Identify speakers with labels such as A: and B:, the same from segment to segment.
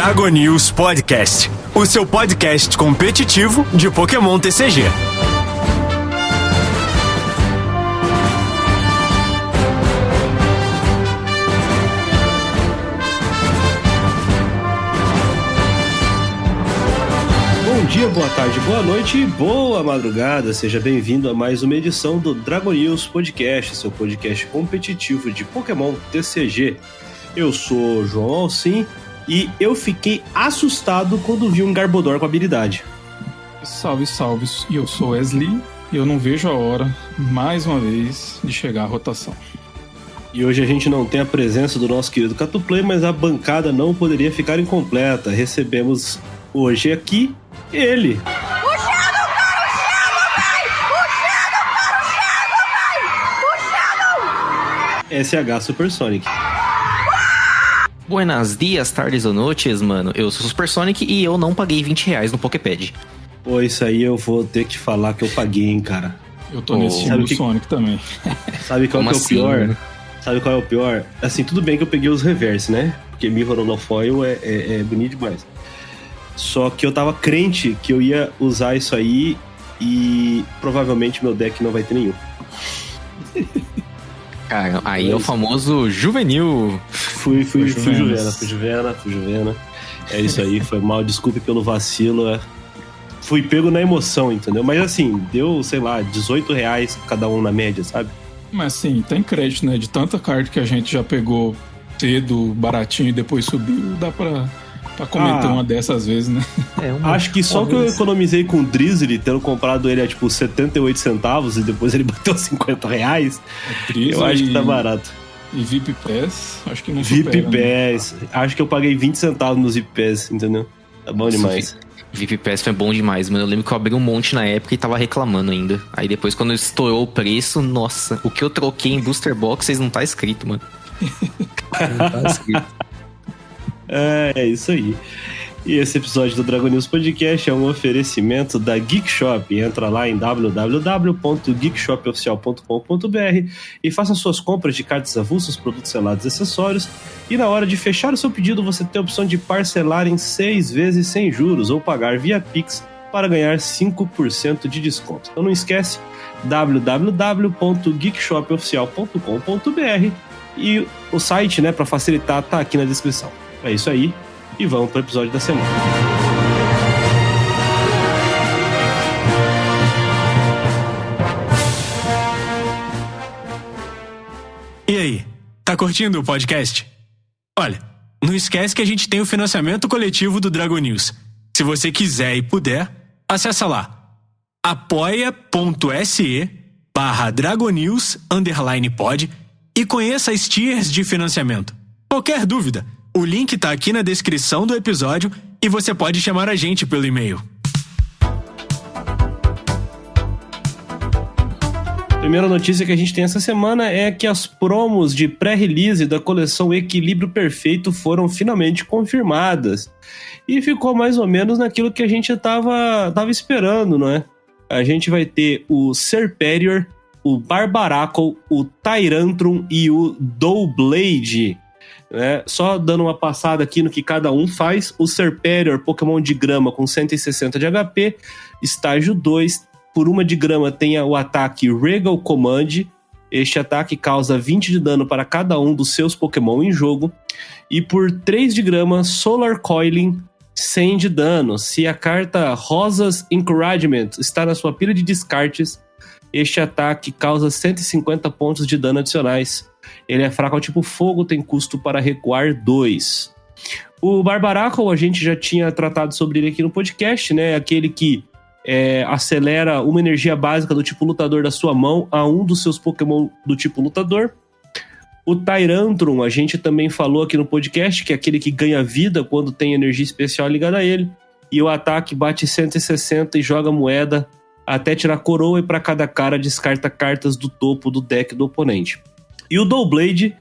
A: Dragon News Podcast, o seu podcast competitivo de Pokémon TCG.
B: Bom dia, boa tarde, boa noite e boa madrugada. Seja bem-vindo a mais uma edição do Dragon News Podcast, seu podcast competitivo de Pokémon TCG. Eu sou o João Alcim e eu fiquei assustado quando vi um Garbodor com habilidade.
C: Salve, salve. E eu sou Wesley e eu não vejo a hora, mais uma vez, de chegar à rotação.
B: E hoje a gente não tem a presença do nosso querido Catuplay, mas a bancada não poderia ficar incompleta. Recebemos hoje aqui ele. SH Supersonic.
D: Buenas dias, tardes ou noites, mano. Eu sou o Supersonic e eu não paguei R$20 no Poképad.
B: Pô, isso aí eu vou ter que falar que eu paguei, hein, cara.
C: Eu tô nesse time do Sonic também.
B: Sabe qual que é o
D: assim,
B: pior?
D: Mano?
B: Sabe qual é o pior? Assim, tudo bem que eu peguei os reverse, né? Porque Mirror no Foil é bonito demais. Só que eu tava crente que eu ia usar isso aí e provavelmente meu deck não vai ter nenhum.
D: Cara, aí é o famoso juvenil.
B: Fui Juvena. É isso aí, foi mal, desculpe pelo vacilo. Fui pego na emoção, entendeu? Mas assim, deu, sei lá, R$18 cada um na média, sabe?
C: Mas assim, tem crédito, né? De tanta carta que a gente já pegou cedo, baratinho e depois subiu, dá pra comentar uma dessas vezes, né?
B: Acho que só que eu economizei com o Drizzly, tendo comprado ele a tipo 78 centavos e depois ele bateu R$50. Eu acho que tá barato.
C: E VIP Pass, acho que não
B: VIP
C: supera,
B: Pass, né? Acho que eu paguei 20 centavos nos VIP Pass, entendeu? Tá bom demais.
D: VIP Pass foi bom demais, mano. Eu lembro que eu abri um monte na época e tava reclamando ainda. Aí depois, quando estourou o preço, nossa, o que eu troquei em Booster Box, vocês não tá escrito, mano. Não tá escrito.
B: É isso aí. E esse episódio do Dragon News Podcast é um oferecimento da Geek Shop. Entra lá em www.geekshopoficial.com.br e faça suas compras de cartas avulsas, produtos selados e acessórios. E na hora de fechar o seu pedido, você tem a opção de parcelar em 6 vezes sem juros ou pagar via Pix para ganhar 5% de desconto. Então não esquece, www.geekshopoficial.com.br e o site, né, para facilitar, tá aqui na descrição. É isso aí, e vamos para o episódio da semana.
A: E aí, tá curtindo o podcast? Olha, não esquece que a gente tem o financiamento coletivo do Dragon News. Se você quiser e puder, acessa lá apoia.se/dragonews_pod e conheça as tiers de financiamento. Qualquer dúvida, o link tá aqui na descrição do episódio e você pode chamar a gente pelo e-mail.
B: Primeira notícia que a gente tem essa semana é que as promos de pré-release da coleção Equilíbrio Perfeito foram finalmente confirmadas. E ficou mais ou menos naquilo que a gente tava esperando, não é? A gente vai ter o Serperior, o Barbaracle, o Tyrantrum e o Doublade. Só dando uma passada aqui no que cada um faz. O Serperior, Pokémon de grama com 160 de HP, estágio 2. Por 1 de grama tem o ataque Regal Command. Este ataque causa 20 de dano para cada um dos seus Pokémon em jogo. E por 3 de grama, Solar Coiling, 100 de dano. Se a carta Rosas Encouragement está na sua pilha de descartes, este ataque causa 150 pontos de dano adicionais. Ele é fraco ao tipo fogo, tem custo para recuar 2. O Barbaracle, a gente já tinha tratado sobre ele aqui no podcast, né? Aquele que acelera uma energia básica do tipo lutador da sua mão a um dos seus Pokémon do tipo lutador. O Tyrantrum, a gente também falou aqui no podcast, que é aquele que ganha vida quando tem energia especial ligada a ele. E o ataque bate 160 e joga moeda até tirar coroa, e para cada cara descarta cartas do topo do deck do oponente. E o Doublade,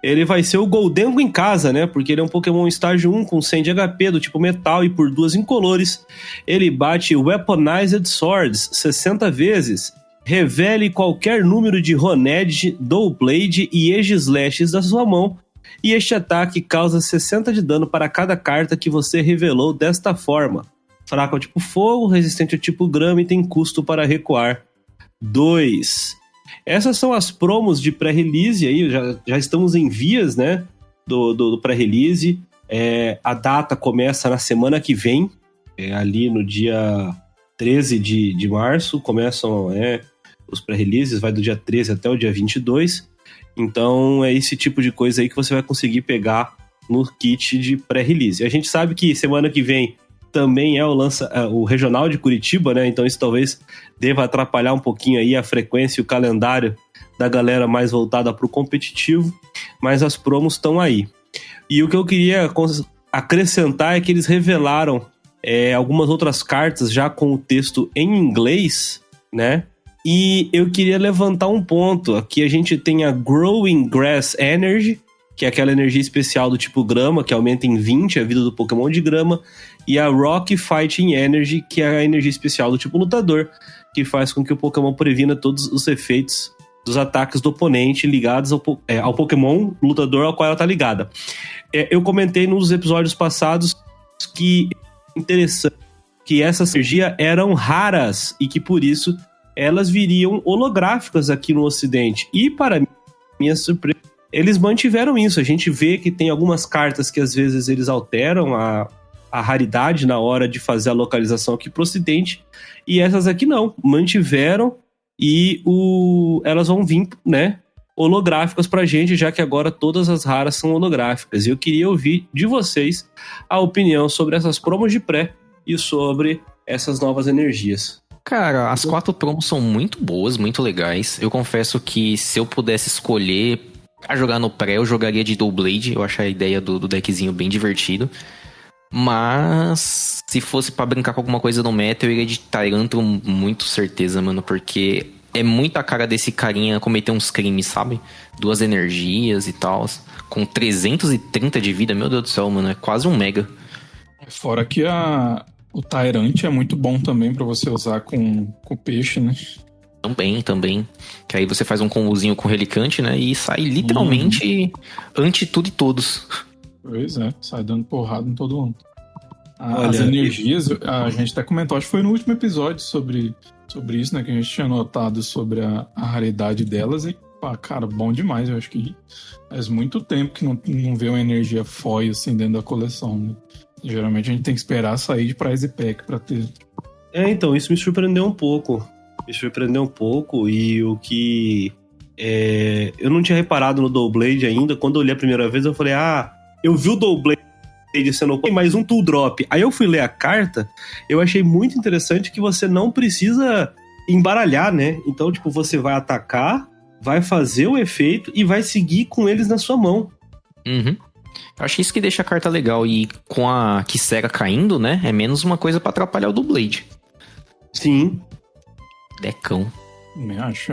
B: ele vai ser o Goldengo em casa, né? Porque ele é um Pokémon estágio 1 com 100 de HP do tipo metal e por 2 incolores. Ele bate Weaponized Swords 60 vezes. Revele qualquer número de Roned, Doublade e Aegislashes da sua mão E este ataque causa 60 de dano para cada carta que você revelou desta forma. Fraco ao tipo fogo, resistente ao tipo grama e tem custo para recuar 2. Essas são as promos de pré-release aí, já estamos em vias, né, do pré-release. A data começa na semana que vem, ali no dia 13 de março, começam os pré-releases, vai do dia 13 até o dia 22. Então é esse tipo de coisa aí que você vai conseguir pegar no kit de pré-release. A gente sabe que semana que vem também é o regional de Curitiba, né? Então isso talvez deva atrapalhar um pouquinho aí a frequência e o calendário da galera mais voltada para o competitivo, mas as promos estão aí. E o que eu queria acrescentar é que eles revelaram algumas outras cartas já com o texto em inglês, né? E eu queria levantar um ponto. Aqui a gente tem a Growing Grass Energy, que é aquela energia especial do tipo grama, que aumenta em 20 a vida do Pokémon de grama, e a Rock Fighting Energy, que é a energia especial do tipo lutador, que faz com que o Pokémon previna todos os efeitos dos ataques do oponente ligados ao Pokémon lutador ao qual ela está ligada. Eu comentei nos episódios passados que interessante que essas energias eram raras e que por isso elas viriam holográficas aqui no Ocidente. E para minha surpresa, eles mantiveram isso. A gente vê que tem algumas cartas que às vezes eles alteram a raridade na hora de fazer a localização aqui pro Ocidente, e essas aqui não, mantiveram, e elas vão vir, né, holográficas pra gente, já que agora todas as raras são holográficas. E eu queria ouvir de vocês a opinião sobre essas promos de pré e sobre essas novas energias.
D: Cara, as 4 promos são muito boas, muito legais. Eu confesso que se eu pudesse escolher a jogar no pré, eu jogaria de Doublade. Eu acho a ideia do deckzinho bem divertido. Mas se fosse pra brincar com alguma coisa no meta, eu iria de Tyrantrum, muito certeza, mano. Porque é muito a cara desse carinha cometer uns crimes, sabe? 2 energias e tal. Com 330 de vida, meu Deus do céu, mano. É quase um mega.
C: Fora que o Tyrant é muito bom também pra você usar com peixe, né?
D: Também. Que aí você faz um combozinho com Relicante, né? E sai literalmente anti tudo e todos.
C: Pois é, sai dando porrada em todo mundo.
B: Olha,
C: as energias, a gente até comentou, acho que foi no último episódio sobre isso, né? Que a gente tinha notado sobre a raridade delas. E, pá, cara, bom demais. Eu acho que faz muito tempo que não vê uma energia foil assim dentro da coleção, né? Geralmente a gente tem que esperar sair de Prize Pack pra ter.
B: Então, isso me surpreendeu um pouco. E o que... eu não tinha reparado no Doublade ainda. Quando eu olhei a primeira vez, eu falei, eu vi o Doublade sendo mais um tool drop. Aí eu fui ler a carta, eu achei muito interessante que você não precisa embaralhar, né? Então, tipo, você vai atacar, vai fazer o efeito e vai seguir com eles na sua mão.
D: Uhum. Eu acho isso que deixa a carta legal. E com a Kisera caindo, né? É menos uma coisa pra atrapalhar o Doublade.
B: Sim.
D: Decão.
C: Me acho,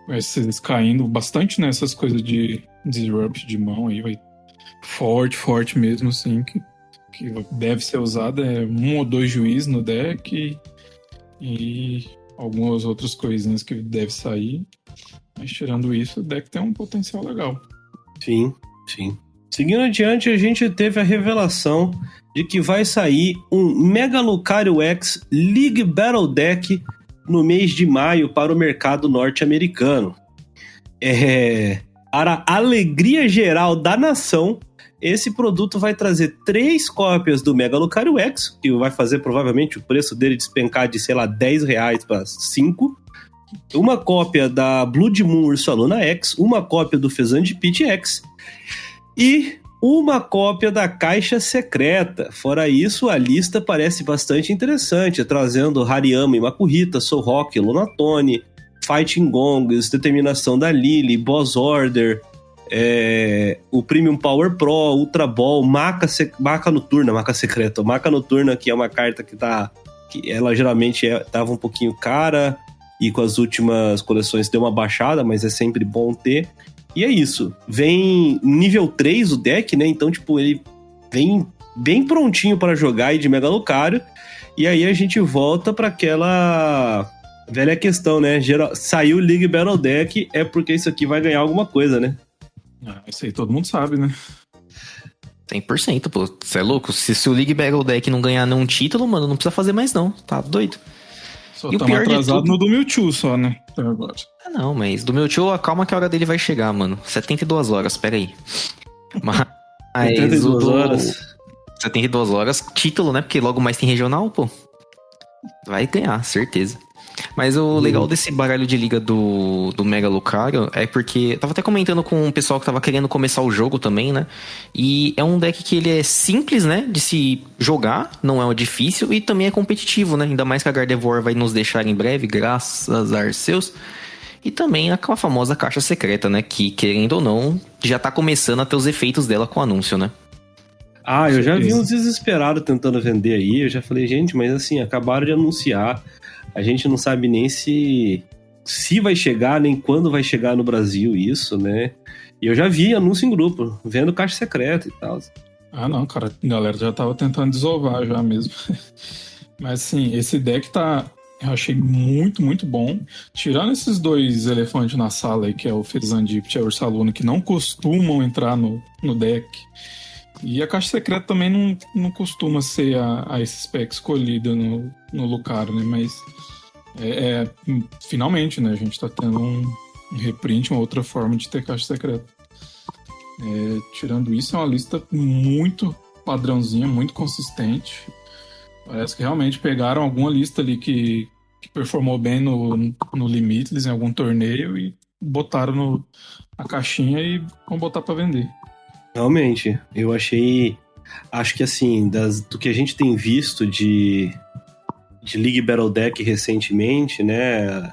C: vai ser caindo bastante nessas coisas de disrupt de mão aí, vai forte mesmo, assim, que deve ser usada 1 ou 2 juízes no deck e algumas outras coisinhas que deve sair. Mas tirando isso, o deck tem um potencial legal.
B: Sim. Seguindo adiante, a gente teve a revelação de que vai sair um Mega Lucario X League Battle Deck no mês de maio para o mercado norte-americano. Para a alegria geral da nação, esse produto vai trazer 3 cópias do Mega Lucario X, que vai fazer provavelmente o preço dele despencar de, sei lá, R$10 para 5. Uma cópia da Blood Moon Ursaluna X, uma cópia do Fezand Pit X e uma cópia da Caixa Secreta. Fora isso, a lista parece bastante interessante, trazendo Hariyama e Makuhita, Solrock, Lunatone, Fighting Gongs, Determinação da Lily, Boss Order, o Premium Power Pro, Ultra Ball, Maca Noturna, que é uma carta que ela geralmente tava um pouquinho cara e com as últimas coleções deu uma baixada, mas é sempre bom ter. E é isso. Vem nível 3 o deck, né? Então, tipo, ele vem bem prontinho para jogar aí de Mega Lucario. E aí a gente volta para aquela velha questão, né? Saiu o League Battle Deck, é porque isso aqui vai ganhar alguma coisa, né?
C: Isso aí todo mundo sabe, né?
D: 100%, pô. Você é louco? Se o League Battle Deck não ganhar nenhum título, mano, não precisa fazer mais não. Tá doido?
C: Só
D: E o
C: estamos
D: pior de
C: atrasados
D: tudo-
C: no do Mewtwo só, né? Até agora.
D: Ah, não, mas do meu tio, calma que a hora dele vai chegar, mano. 72 horas, pera aí. Mas
B: 72
D: o do...
B: horas.
D: 72 horas, título, né? Porque logo mais tem regional, pô. Vai ganhar, certeza. Mas o legal desse baralho de liga do Mega Lucario é porque... Eu tava até comentando com o pessoal que tava querendo começar o jogo também, né? E é um deck que ele é simples, né? De se jogar, não é difícil e também é competitivo, né? Ainda mais que a Gardevoir vai nos deixar em breve, graças a Arceus. E também aquela famosa caixa secreta, né? Que, querendo ou não, já tá começando a ter os efeitos dela com o anúncio, né?
B: Ah, eu já vi
C: certeza.
B: uns desesperados tentando vender aí. Eu já falei, gente, mas assim, acabaram de anunciar. A gente não sabe nem se vai chegar, nem quando vai chegar no Brasil isso, né? E eu já vi anúncio em grupo, vendo caixa secreta e tal.
C: Ah, não, cara. A galera já tava tentando desovar já mesmo. Mas, assim, esse deck tá... Eu achei muito, muito bom. Tirando esses dois elefantes na sala aí, que é o Ferizandipt e a Ursaluna, que não costumam entrar no deck. E a caixa secreta também não costuma ser a esse spec escolhida no Lucario, né? Mas finalmente, né? A gente tá tendo um reprint, uma outra forma de ter caixa secreta. Tirando isso, é uma lista muito padrãozinha, muito consistente. Parece que realmente pegaram alguma lista ali que performou bem no Limitless em algum torneio e botaram na caixinha e vão botar pra vender.
B: Realmente, eu achei. Acho que assim, do que a gente tem visto de League Battle Deck recentemente, né?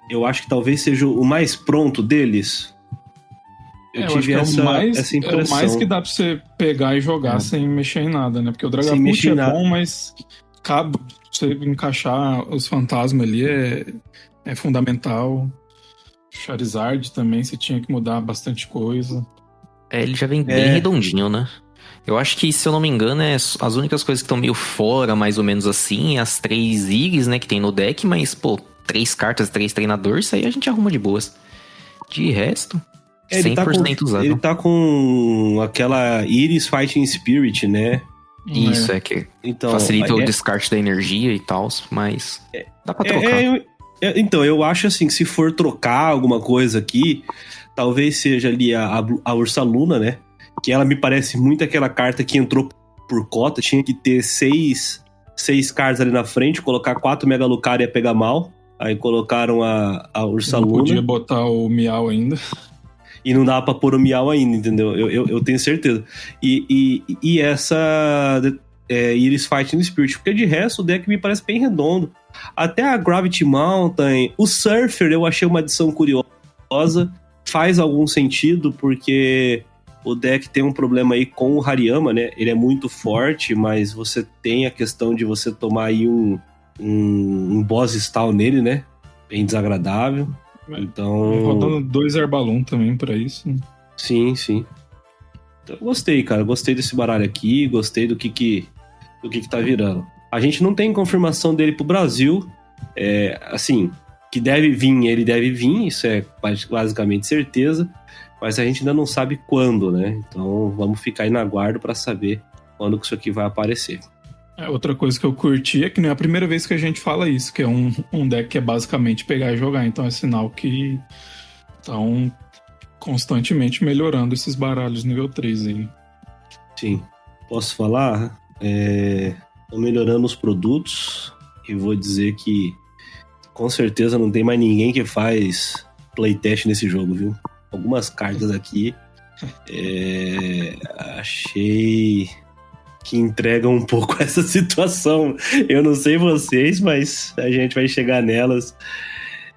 B: Eu acho que talvez seja o mais pronto deles. Eu
C: acho
B: tive
C: que
B: essa
C: é o
B: impressão.
C: mais que dá pra você pegar e jogar sem mexer em nada, né? Porque o
B: Sem mexer
C: Dragapult
B: em
C: é
B: nada.
C: bom, mas cabe você encaixar os fantasmas ali é fundamental. Charizard também, você tinha que mudar bastante coisa.
D: Ele já vem bem redondinho, né? Eu acho que, se eu não me engano, as únicas coisas que estão meio fora, mais ou menos assim, as 3 Igs, né, que tem no deck, mas, pô, 3 cartas, 3 treinadores, isso aí a gente arruma de boas. De resto, 100% usado.
B: Ele tá com aquela Iris Fighting Spirit, né?
D: Isso, que
B: Então,
D: facilita o descarte da energia e tal, mas dá pra trocar.
B: Então, eu acho assim que se for trocar alguma coisa aqui, talvez seja ali a Ursaluna, né? Que ela me parece muito aquela carta que entrou por cota, tinha que ter 6 cartas ali na frente, colocar 4 Mega Lucario ia pegar mal. Aí colocaram a Ursaluna.
C: Não podia botar o Miau ainda.
B: E não dava pra pôr o Miau ainda, entendeu? Eu tenho certeza. E essa Iris Fighting Spirit, porque de resto o deck me parece bem redondo. Até a Gravity Mountain, o Surfer eu achei uma adição curiosa, faz algum sentido, porque o deck tem um problema aí com o Hariyama, né? Ele é muito forte, mas você tem a questão de você tomar aí um boss stall nele, né? Bem desagradável. Então...
C: Rodando 2 Herballoon também pra isso.
B: Sim. Então, eu gostei, cara. Gostei desse baralho aqui, gostei do que tá virando. A gente não tem confirmação dele pro Brasil. Assim, que ele deve vir, isso é basicamente certeza. Mas a gente ainda não sabe quando, né? Então vamos ficar aí na guarda pra saber quando que isso aqui vai aparecer.
C: Outra coisa que eu curti é que não é a primeira vez que a gente fala isso, que é um deck que é basicamente pegar e jogar. Então é sinal que estão constantemente melhorando esses baralhos nível 3 aí.
B: Sim. Posso falar? Estão melhorando os produtos e vou dizer que com certeza não tem mais ninguém que faz playtest nesse jogo, viu? Algumas cartas aqui achei que entregam um pouco essa situação. Eu não sei vocês, mas a gente vai chegar nelas.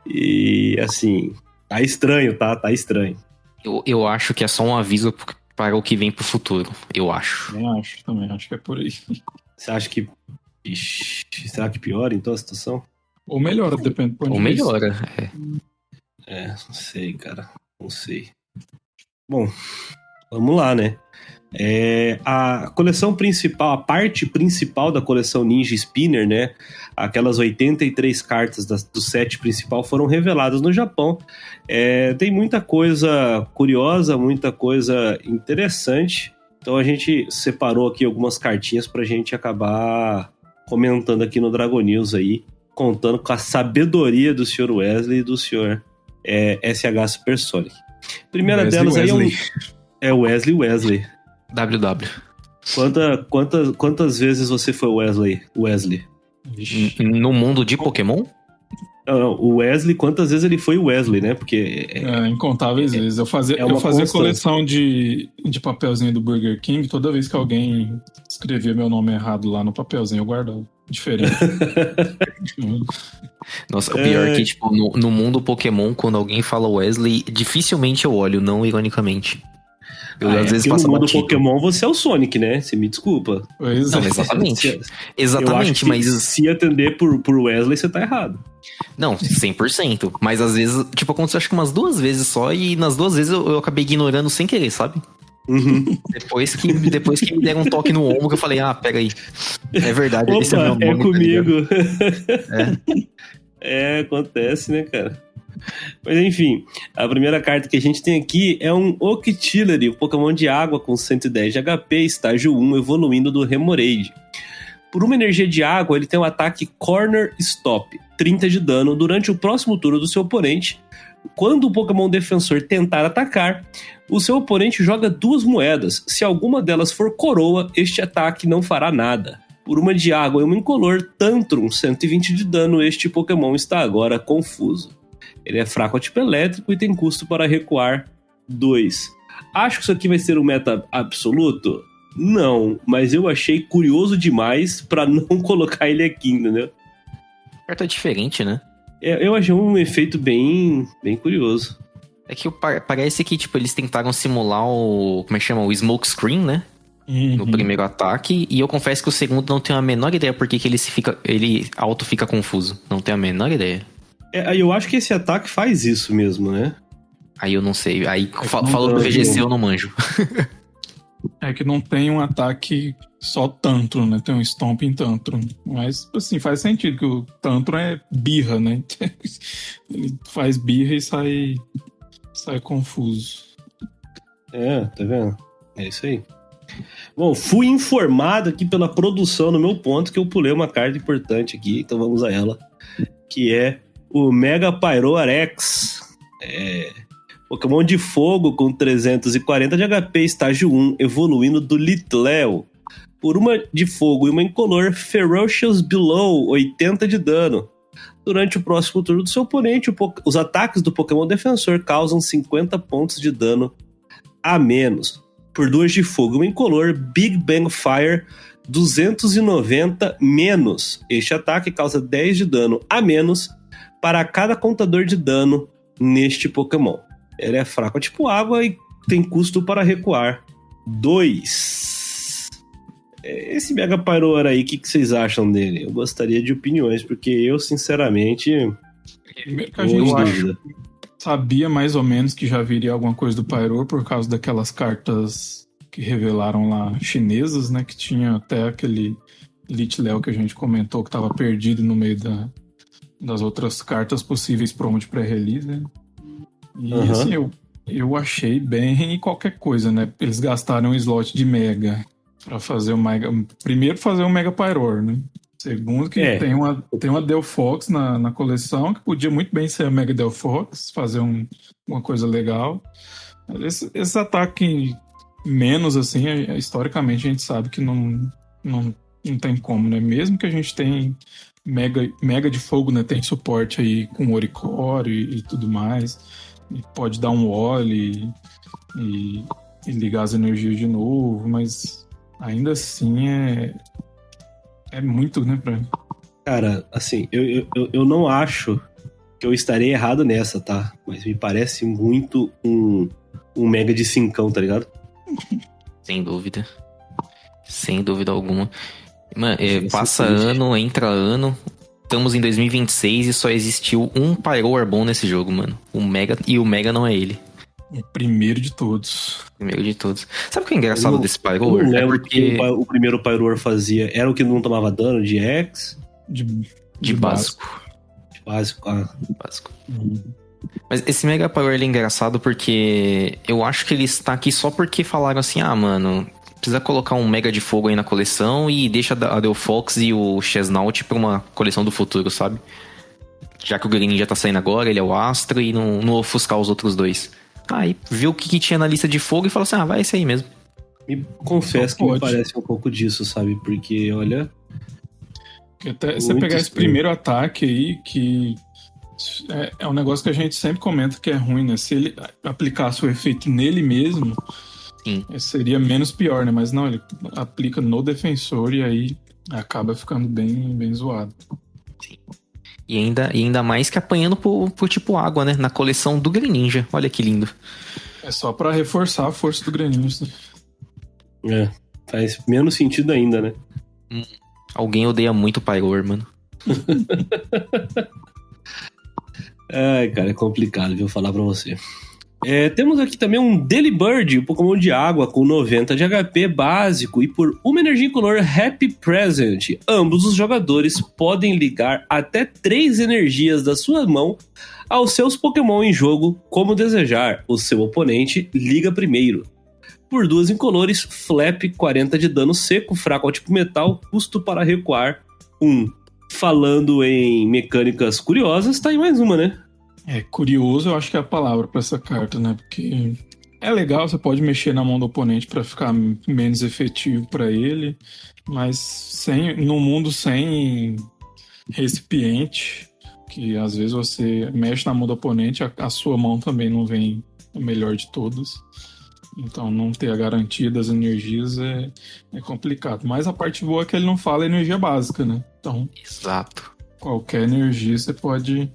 B: E assim, tá estranho, tá? Tá estranho.
D: Eu acho que é só um aviso para o que vem pro futuro. Eu acho.
C: Também acho que é por aí.
B: Você acha que... Ixi, será que piora então a situação?
C: Ou melhora, depende do ponto
D: Ou
C: de vista.
D: melhora.
B: Não sei, cara. Não sei. Bom, vamos lá, né? A coleção principal, a parte principal da coleção Ninja Spinner, né? Aquelas 83 cartas do set principal foram reveladas no Japão. Tem muita coisa curiosa, muita coisa interessante. Então a gente separou aqui algumas cartinhas pra gente acabar comentando aqui no Dragon News aí, contando com a sabedoria do Sr. Wesley e do Sr. SH Supersonic. Primeira
C: Wesley,
B: delas aí
C: Wesley.
B: é o Wesley.
D: WW.
B: Quantas vezes você foi Wesley?
C: Vixe.
D: No mundo de Pokémon?
B: Não, o Wesley, quantas vezes ele foi o Wesley, né? Porque
C: Incontáveis vezes. Eu fazia
B: uma constante.
C: coleção de papelzinho do Burger King. Toda vez que alguém escrevia meu nome errado lá no papelzinho, eu guardava. Diferente.
D: Nossa, o pior é que, tipo, no mundo Pokémon, quando alguém fala Wesley, dificilmente eu olho, não ironicamente. Eu às vezes
B: porque
D: passo
B: no mundo
D: batido.
B: Pokémon você é o Sonic, né? Você me desculpa.
C: Pois
D: Não,
C: é.
D: exatamente.
B: Eu acho
D: Exatamente,
B: que
D: mas...
B: se atender por Wesley, você tá errado.
D: Não, 100%. Mas às vezes, tipo, aconteceu acho que umas 2 vezes só, e nas 2 vezes eu acabei ignorando sem querer, sabe?
B: Uhum.
D: Depois que me deram um toque no ombro, que eu falei, pera aí. É verdade, esse é meu
B: Opa,
D: nome. tá ligado?
B: comigo. Acontece, né, cara? Mas enfim, a primeira carta que a gente tem aqui é um Octillery, um Pokémon de água com 110 de HP, estágio 1, evoluindo do Remoraid. Por uma energia de água, ele tem um ataque Corner Stop, 30 de dano durante o próximo turno do seu oponente. Quando o Pokémon defensor tentar atacar, o seu oponente joga 2 moedas. Se alguma delas for coroa, este ataque não fará nada. Por uma de água e uma incolor, Tantrum, 120 de dano, este Pokémon está agora confuso. Ele é fraco a tipo elétrico e tem custo para recuar 2. Acho que isso aqui vai ser um meta absoluto? Não, mas eu achei curioso demais para não colocar ele aqui, entendeu?
D: Carta diferente, né?
B: Eu achei um efeito bem curioso.
D: É que parece que, tipo, eles tentaram simular o... Como é que chama? O smoke screen, né? No primeiro ataque. E eu confesso que o segundo não tenho a menor ideia porque que ele auto fica confuso. Não tenho a menor ideia.
B: Eu acho que esse ataque faz isso mesmo, né?
D: Aí eu não sei. Aí falou do VGC eu não manjo.
C: É que não tem um ataque só Tantrum, né? Tem um Stomp em Tantrum. Mas, assim, faz sentido que o Tantrum é birra, né? Ele faz birra e sai confuso.
B: Tá vendo? É isso aí. Bom, fui informado aqui pela produção no meu ponto que eu pulei uma carta importante aqui, então vamos a ela. Que é o Mega Pyroar X. Pokémon de fogo com 340 de HP, estágio 1, evoluindo do Litleo. Por uma de fogo e uma incolor, Ferocious Below, 80 de dano. Durante o próximo turno do seu oponente, os ataques do Pokémon defensor causam 50 pontos de dano a menos. Por 2 de fogo e uma incolor, Big Bang Fire, 290 menos. Este ataque causa 10 de dano a menos para cada contador de dano neste Pokémon. Ele é fraco tipo água e tem custo para recuar 2. Esse Mega Pyroar aí, o que vocês acham dele? Eu gostaria de opiniões, porque eu, sinceramente,
C: Primeiro que a gente sabia mais ou menos que já viria alguma coisa do Pyroar por causa daquelas cartas que revelaram lá chinesas, né? Que tinha até aquele Litleo que a gente comentou que estava perdido no meio das outras cartas possíveis promo de pré-release, né? E assim, eu achei bem qualquer coisa, né? Eles gastaram um slot de Mega pra fazer o Mega... Primeiro fazer um Mega Pyroar, né? Segundo que tem uma Delphox na coleção, que podia muito bem ser a Mega Delphox, fazer uma coisa legal. Esse ataque menos, assim, historicamente a gente sabe que não tem como, né? Mesmo que a gente tenha Mega de fogo, né? Tem suporte aí com Oricore e tudo mais. E pode dar um wall e ligar as energias de novo, mas ainda assim é muito, né, pra...
B: Cara, assim, eu não acho que eu estarei errado nessa, tá? Mas me parece muito um Mega de 5, tá ligado?
D: Sem dúvida. Sem dúvida alguma. Mano, passa
B: triste.
D: ano, entra ano. Estamos em 2026 e só existiu um Pyroar bom nesse jogo, mano. O Mega não é ele.
C: O primeiro de todos.
D: Primeiro de todos. Sabe o que é engraçado desse
B: Eu
D: Pyroar?
B: não
D: É
B: lembro
D: porque...
B: que o primeiro Pyroar fazia. Era o que não tomava dano de X?
D: De básico.
B: De básico,
D: Básico.
C: Uhum.
D: Mas esse Mega Pyroar ele é engraçado porque eu acho que ele está aqui só porque falaram assim, mano, precisa colocar um Mega de Fogo aí na coleção e deixa a Delphox e o Chesnaught pra uma coleção do futuro, sabe? Já que o Greninja tá saindo agora, ele é o Astro e não ofuscar os outros dois. Aí viu o que tinha na lista de fogo e falou assim, vai esse aí mesmo.
B: Me confesso que me
C: Pode.
B: parece um pouco disso, sabe? Porque, olha...
C: Porque até você
B: Muito
C: pegar esse
B: estranho.
C: primeiro ataque aí, que é um negócio que a gente sempre comenta que é ruim, né? Se ele aplicasse o efeito nele mesmo,
D: Sim.
C: seria menos pior, né? Mas não, ele aplica no defensor e aí acaba ficando bem zoado.
D: E ainda mais que apanhando por tipo água, né? Na coleção do Greninja. Olha que lindo.
C: É só pra reforçar a força do Greninja.
B: Faz menos sentido ainda, né?
D: Alguém odeia muito o Pyroar, mano.
B: Ai, cara, é complicado, viu? Falar pra você. Temos aqui também um Delibird, um Pokémon de água com 90 de HP básico e por uma energia incolor Happy Present. Ambos os jogadores podem ligar até 3 energias da sua mão aos seus Pokémon em jogo, como desejar. O seu oponente liga primeiro. Por 2 incolores, Flap 40 de dano seco, fraco ao tipo metal, custo para recuar 1. Falando em mecânicas curiosas, tá aí mais uma, né?
C: Curioso, eu acho que é a palavra pra essa carta, né? Porque é legal, você pode mexer na mão do oponente pra ficar menos efetivo pra ele, mas no mundo sem recipiente, que às vezes você mexe na mão do oponente, a sua mão também não vem a melhor de todas. Então não ter a garantia das energias é complicado. Mas a parte boa é que ele não fala energia básica, né? Então
D: Exato.
C: qualquer energia você pode...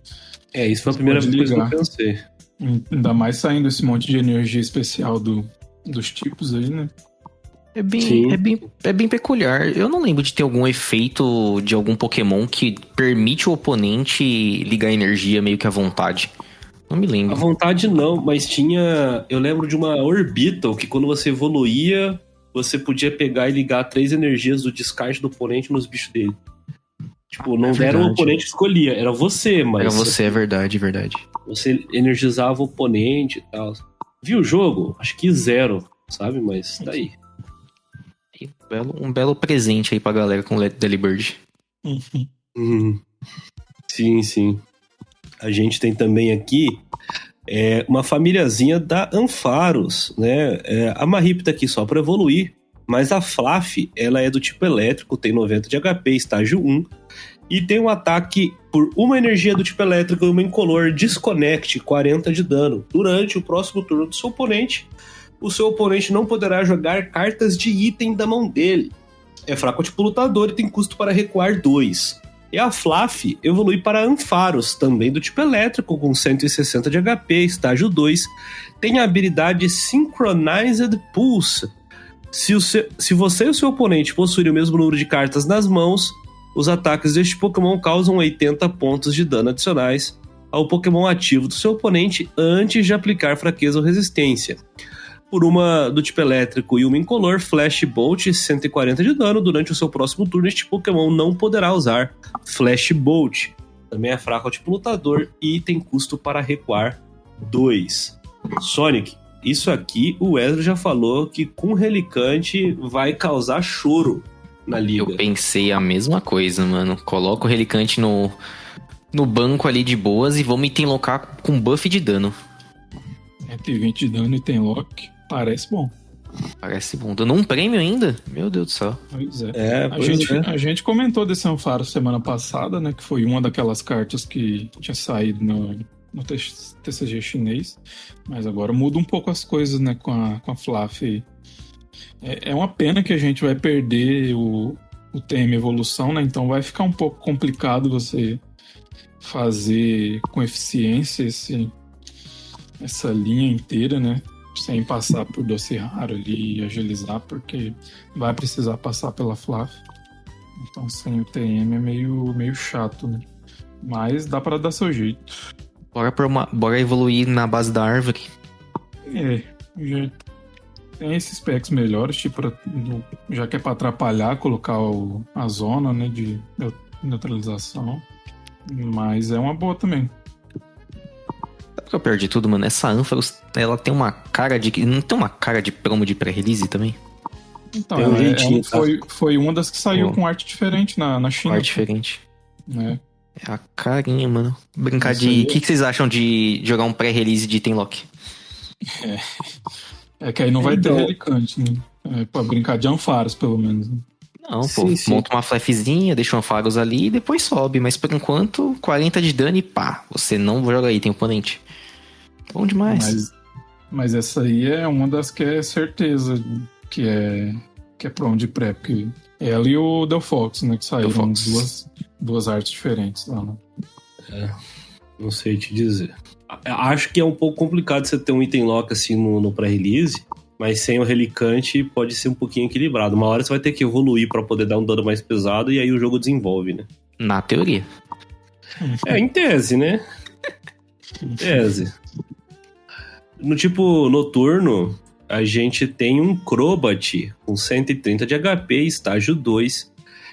B: Isso foi a primeira
C: Pode
B: coisa que eu
C: ligar.
B: pensei.
C: Ainda mais saindo esse monte de energia especial dos tipos aí, né?
B: Sim.
D: É bem peculiar. Eu não lembro de ter algum efeito de algum Pokémon que permite o oponente ligar energia meio que à vontade. Não me
B: À
D: lembro.
B: vontade não, mas tinha... Eu lembro de uma Orbital que quando você evoluía, você podia pegar e ligar 3 energias do descarte do oponente nos bichos dele. Tipo, não era o
D: verdade.
B: oponente que escolhia, era você, mas...
D: Era você, é verdade, verdade.
B: Você energizava o oponente e tal. Viu o jogo? Acho que 0, sabe? Mas tá aí.
D: E um belo presente aí pra galera com o Delibird.
B: Sim, sim. A gente tem também aqui uma famíliazinha da Ampharos, né? A Mareep tá aqui só pra evoluir, mas a Flaf, ela é do tipo elétrico, tem 90 de HP, estágio 1, e tem um ataque por uma energia do tipo elétrico e uma incolor Disconnect, 40 de dano. Durante o próximo turno do seu oponente, o seu oponente não poderá jogar cartas de item da mão dele. É fraco tipo lutador e tem custo para recuar 2. E a Flaf evolui para Ampharos, também do tipo elétrico, com 160 de HP, estágio 2. Tem a habilidade Synchronized Pulse. Se você e o seu oponente possuírem o mesmo número de cartas nas mãos, os ataques deste Pokémon causam 80 pontos de dano adicionais ao Pokémon ativo do seu oponente antes de aplicar fraqueza ou resistência. Por uma do tipo elétrico e uma incolor, Flash Bolt, 140 de dano. Durante o seu próximo turno, este Pokémon não poderá usar Flash Bolt. Também é fraco ao tipo lutador e tem custo para recuar 2. Sonic, isso aqui o Wesley já falou que com Relicante vai causar choro na liga.
D: Eu pensei a mesma coisa, mano. Coloca o Relicante no banco ali de boas e vamos itemlocar com buff de dano.
C: 120 de dano e tem lock. Parece bom.
D: Parece bom. Dando um prêmio ainda? Meu Deus do céu.
C: Pois é.
B: Pois é.
C: A gente comentou desse Ampharos semana passada, né? Que foi uma daquelas cartas que tinha saído no TCG chinês. Mas agora muda um pouco as coisas, né? Com a Flaf aí. É uma pena que a gente vai perder o TM Evolução, né? Então vai ficar um pouco complicado você fazer com eficiência essa linha inteira, né? Sem passar por doce raro ali e agilizar, porque vai precisar passar pela Flaf. Então sem o TM é meio chato, né? Mas dá pra dar seu jeito.
D: Bora evoluir na base da árvore.
C: Já tem esses packs melhores, tipo, já que é pra atrapalhar, colocar a zona, né, de neutralização. Mas é uma boa também.
D: Sabe o que eu perdi tudo, mano? Essa Ampharos, ela tem uma cara de... Não tem uma cara de promo de pré-release também?
C: Então,
B: Tem um jeitinho, tá?
C: foi uma das que saiu
D: Pô.
C: com arte diferente na China.
D: Arte diferente.
C: Né?
D: É a carinha, mano. Brincar
C: Isso
D: de...
C: aí.
D: O que vocês acham de jogar um pré-release de Tenlock?
C: É que aí não vai ter
B: Então-
C: relicante, né? É pra brincar de Ampharos, pelo menos. Né?
D: Não, pô.
B: Sim, sim.
D: Monta uma flafzinha, deixa um Ampharos ali e depois sobe. Mas por enquanto, 40 de dano e pá. Você não joga aí, tem oponente. Bom demais.
C: Mas essa aí é uma das que é certeza que é prom de pré, porque ela e o Delphox, né? Que saíram
D: Delphox.
C: duas artes diferentes lá, né?
B: Não sei te dizer. Acho que é um pouco complicado você ter um item lock assim no pré-release, mas sem o relicante pode ser um pouquinho equilibrado. Uma hora você vai ter que evoluir pra poder dar um dano mais pesado e aí o jogo desenvolve, né?
D: Na teoria.
B: Em tese, né? Em tese. No tipo noturno, a gente tem um Crobat com 130 de HP, estágio 2,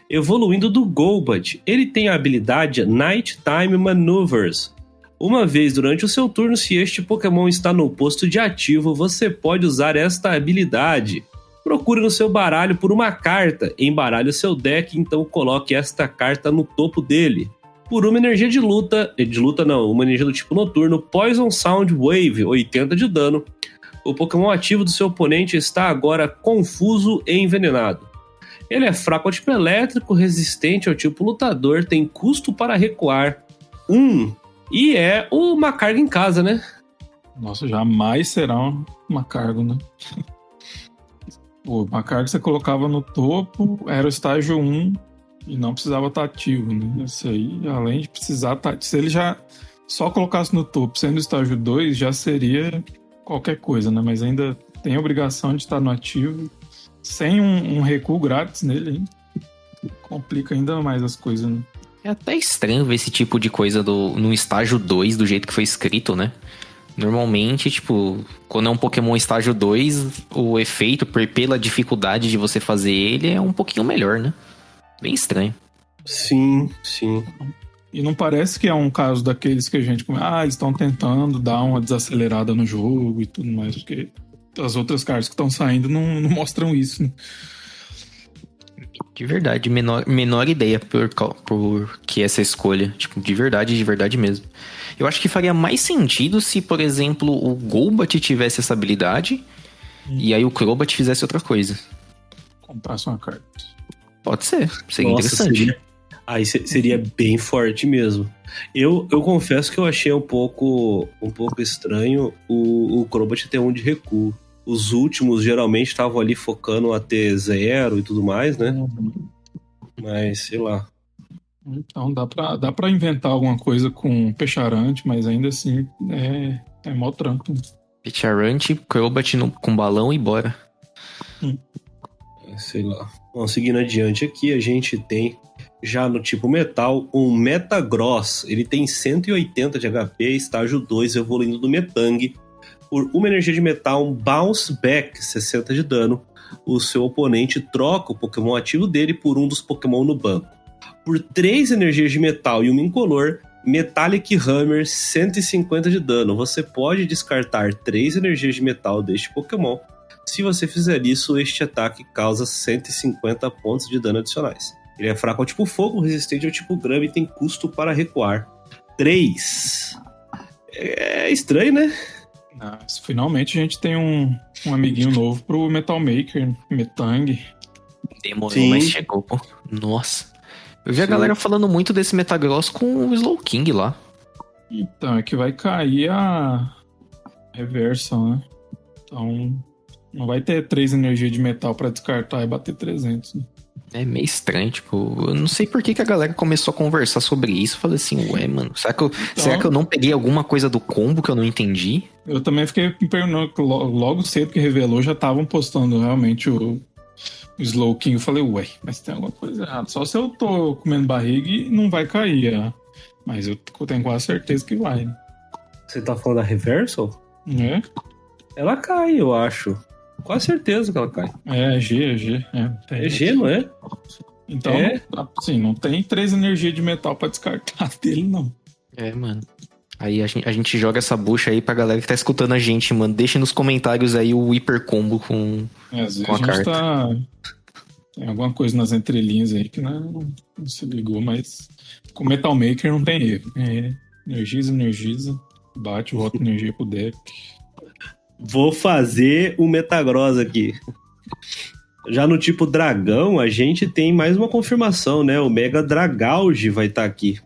B: evoluindo do Golbat. Ele tem a habilidade Nighttime Maneuvers. Uma vez durante o seu turno, se este Pokémon está no posto de ativo, você pode usar esta habilidade. Procure no seu baralho por uma carta, embaralhe o seu deck, então coloque esta carta no topo dele. Por uma energia uma energia do tipo noturno, Poison Sound Wave, 80 de dano. O Pokémon ativo do seu oponente está agora confuso e envenenado. Ele é fraco ao tipo elétrico, resistente ao tipo lutador, tem custo para recuar 1. E é uma carga em casa, né?
C: Nossa, jamais será uma carga, né? Pô, uma carga que você colocava no topo era o estágio 1 e não precisava estar ativo, né? Esse aí, além de precisar estar... Se ele já só colocasse no topo sendo estágio 2, já seria qualquer coisa, né? Mas ainda tem a obrigação de estar no ativo sem um recuo grátis nele, hein? Complica ainda mais as coisas, né?
D: É até estranho ver esse tipo de coisa no estágio 2, do jeito que foi escrito, né? Normalmente, tipo, quando é um Pokémon estágio 2, o efeito, pela dificuldade de você fazer ele, é um pouquinho melhor, né? Bem estranho.
B: Sim, sim.
C: E não parece que é um caso daqueles que a gente... eles estão tentando dar uma desacelerada no jogo e tudo mais, porque as outras cartas que estão saindo não mostram isso, né?
D: De verdade, menor ideia por que essa escolha. Tipo, de verdade mesmo. Eu acho que faria mais sentido se, por exemplo, o Golbat tivesse essa habilidade e aí o Crobat fizesse outra coisa.
C: Comprasse uma carta.
D: Pode ser, seria
B: Nossa,
D: interessante.
B: Aí seria bem forte mesmo. Eu confesso que eu achei um pouco estranho o Crobat ter um de recuo. Os últimos geralmente estavam ali focando a ter 0 e tudo mais, né? Mas, sei lá.
C: Então dá pra inventar alguma coisa com Pecharante, mas ainda assim é mó trampo.
D: Picharante, Crobat com balão e bora.
B: Sei lá. Bom, seguindo adiante aqui, a gente tem já no tipo metal um Metagross. Ele tem 180 de HP, estágio 2, evoluindo do Metang. Por uma energia de metal, um Bounce Back, 60 de dano. O seu oponente troca o Pokémon ativo dele por um dos Pokémon no banco. Por 3 energias de metal e uma incolor, Metallic Hammer, 150 de dano. Você pode descartar 3 energias de metal deste Pokémon. Se você fizer isso, este ataque causa 150 pontos de dano adicionais. Ele é fraco ao tipo fogo, resistente ao tipo grama e tem custo para recuar 3. É estranho, né?
C: Finalmente a gente tem um amiguinho novo pro Metal Maker, Metang.
D: Demorou,
B: Sim.
D: mas chegou, pô. Nossa. Eu vi a galera falando muito desse Metagross com o Slowking lá.
C: Então, é que vai cair a reversa, né? Então, não vai ter 3 energias de metal pra descartar e bater 300, né?
D: É meio estranho, tipo, eu não sei por que a galera começou a conversar sobre isso. Eu falei assim, ué, mano, será que eu não peguei alguma coisa do combo que eu não entendi?
C: Eu também fiquei me perguntando, logo cedo que revelou, já estavam postando realmente o Slowking. Eu falei, ué, mas tem alguma coisa errada. Só se eu tô comendo barriga e não vai cair, mas eu tenho quase certeza que vai, né?
B: Você tá falando da Reversal?
C: É?
B: Ela cai, eu acho. Quase certeza que ela cai.
C: É G.
B: É G, não é?
C: Então,
B: É?
C: assim, não tem 3 energias de metal pra descartar dele, não.
D: É, mano. Aí a gente joga essa bucha aí pra galera que tá escutando a gente, mano. Deixa nos comentários aí o hiper combo com
C: Às vezes
D: a
C: a gente
D: carta.
C: tá... Tem alguma coisa nas entrelinhas aí que não se ligou, mas com Metal Maker não tem erro. É, energiza, bate, volta energia pro deck.
B: Vou fazer o Metagross aqui. Já no tipo dragão, a gente tem mais uma confirmação, né? O Mega Dragauge vai estar aqui.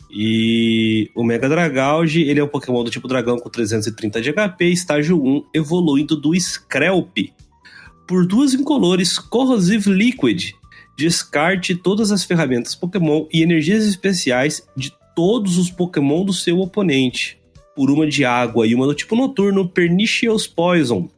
B: E o Mega Dragauge, ele é um Pokémon do tipo dragão com 330 de HP, estágio 1, evoluindo do Screlp. Por 2 incolores Corrosive Liquid, descarte todas as ferramentas Pokémon e energias especiais de todos os Pokémon do seu oponente. Por uma de água e uma do tipo noturno, Pernicious Poison.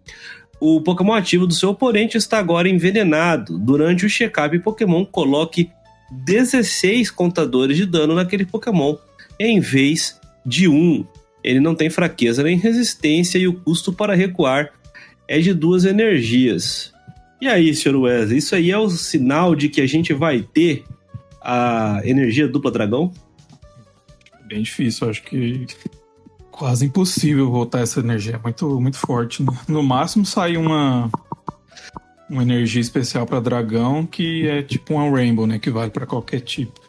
B: O Pokémon ativo do seu oponente está agora envenenado. Durante o check-up Pokémon, coloque 16 contadores de dano naquele Pokémon, em vez de 1. Ele não tem fraqueza nem resistência e o custo para recuar é de 2 energias. E aí, Sr. Wesley, isso aí é o sinal de que a gente vai ter a energia dupla dragão?
C: Bem difícil, acho que quase impossível voltar essa energia, muito, muito forte. Né? No máximo sai uma energia especial para dragão que é tipo uma Rainbow, né? Que vale para qualquer tipo.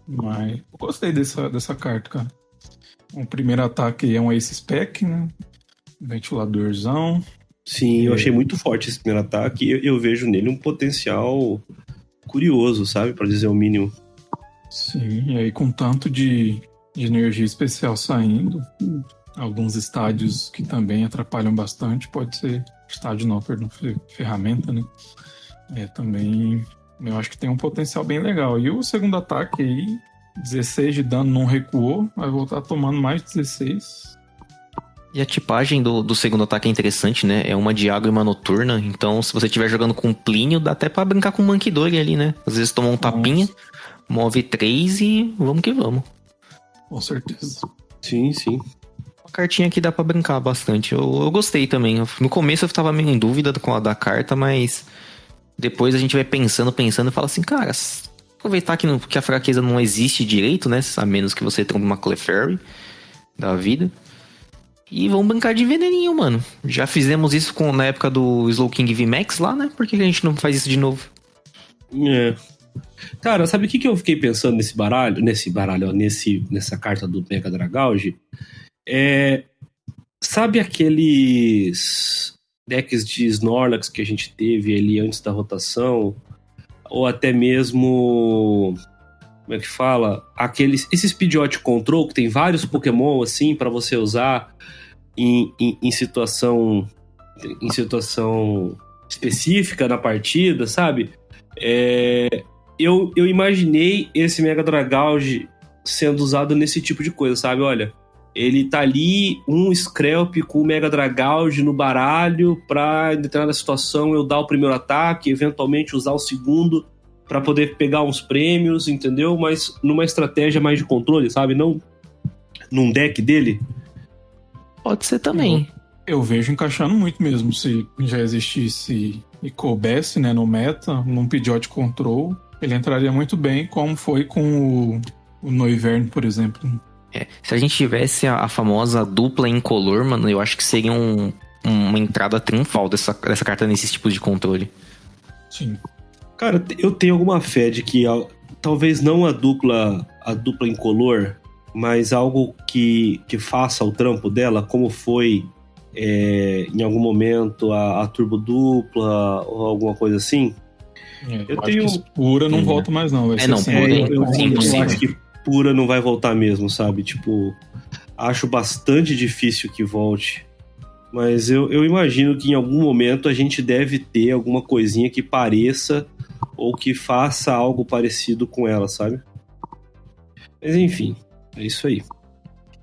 C: Mas eu gostei dessa carta, cara. O primeiro ataque é um Ace Spec, né? Ventiladorzão.
B: Sim, eu achei muito forte esse primeiro ataque. Eu vejo nele um potencial curioso, sabe? Para dizer o mínimo.
C: Sim, e aí com tanto de energia especial saindo, alguns estádios que também atrapalham bastante, pode ser estádio não, perdão, ferramenta, né? Também eu acho que tem um potencial bem legal. E o segundo ataque aí, 16 de dano, não recuou, vai voltar tomando mais 16.
D: E a tipagem do segundo ataque é interessante, né? É uma de água e uma noturna. Então, se você estiver jogando com Plínio, dá até pra brincar com o Mankidori ali, né? Às vezes toma um tapinha, move 3 e vamos que vamos.
C: Com certeza.
B: Sim, sim.
D: Uma cartinha que dá pra brincar bastante. Eu gostei também. No começo eu tava meio em dúvida com a da carta, mas depois a gente vai pensando e fala assim, cara, aproveitar que a fraqueza não existe direito, né? A menos que você trombe uma Clefairy da vida. E vamos brincar de veneninho, mano. Já fizemos isso na época do Slowking VMAX lá, né? Por que a gente não faz isso de novo?
B: É. Cara, sabe o que eu fiquei pensando nesse baralho? Nessa carta do Mega Dragauge? Sabe aqueles decks de Snorlax que a gente teve ali antes da rotação? Ou até mesmo... Como é que fala? Esse Pidgeot Control, que tem vários Pokémon assim pra você usar em situação específica na partida, sabe? Eu imaginei esse Mega Dragauge sendo usado nesse tipo de coisa, sabe? Olha, ele tá ali, um Screlp com o Mega Dragauge no baralho pra, em determinada situação, eu dar o primeiro ataque, eventualmente usar o segundo pra poder pegar uns prêmios, entendeu? Mas numa estratégia mais de controle, sabe? Não num deck dele.
D: Pode ser também.
C: Eu vejo encaixando muito mesmo. Se já existisse e coubesse, né, no meta, num Pidgeot Control, ele entraria muito bem, como foi com o Noivern, por exemplo.
D: Se a gente tivesse a famosa dupla incolor, mano, eu acho que seria uma entrada triunfal dessa carta nesses tipos de controle.
C: Sim.
B: Cara, eu tenho alguma fé de que talvez não a dupla incolor, mas algo que faça o trampo dela, como foi em algum momento a turbo dupla ou alguma coisa assim.
C: Eu acho que pura não volta mais não. Vai ser
D: não,
C: assim,
D: pura
B: eu acho que pura não vai voltar mesmo, sabe? Tipo, acho bastante difícil que volte. Mas eu imagino que em algum momento a gente deve ter alguma coisinha que pareça ou que faça algo parecido com ela, sabe? Mas enfim, é isso aí.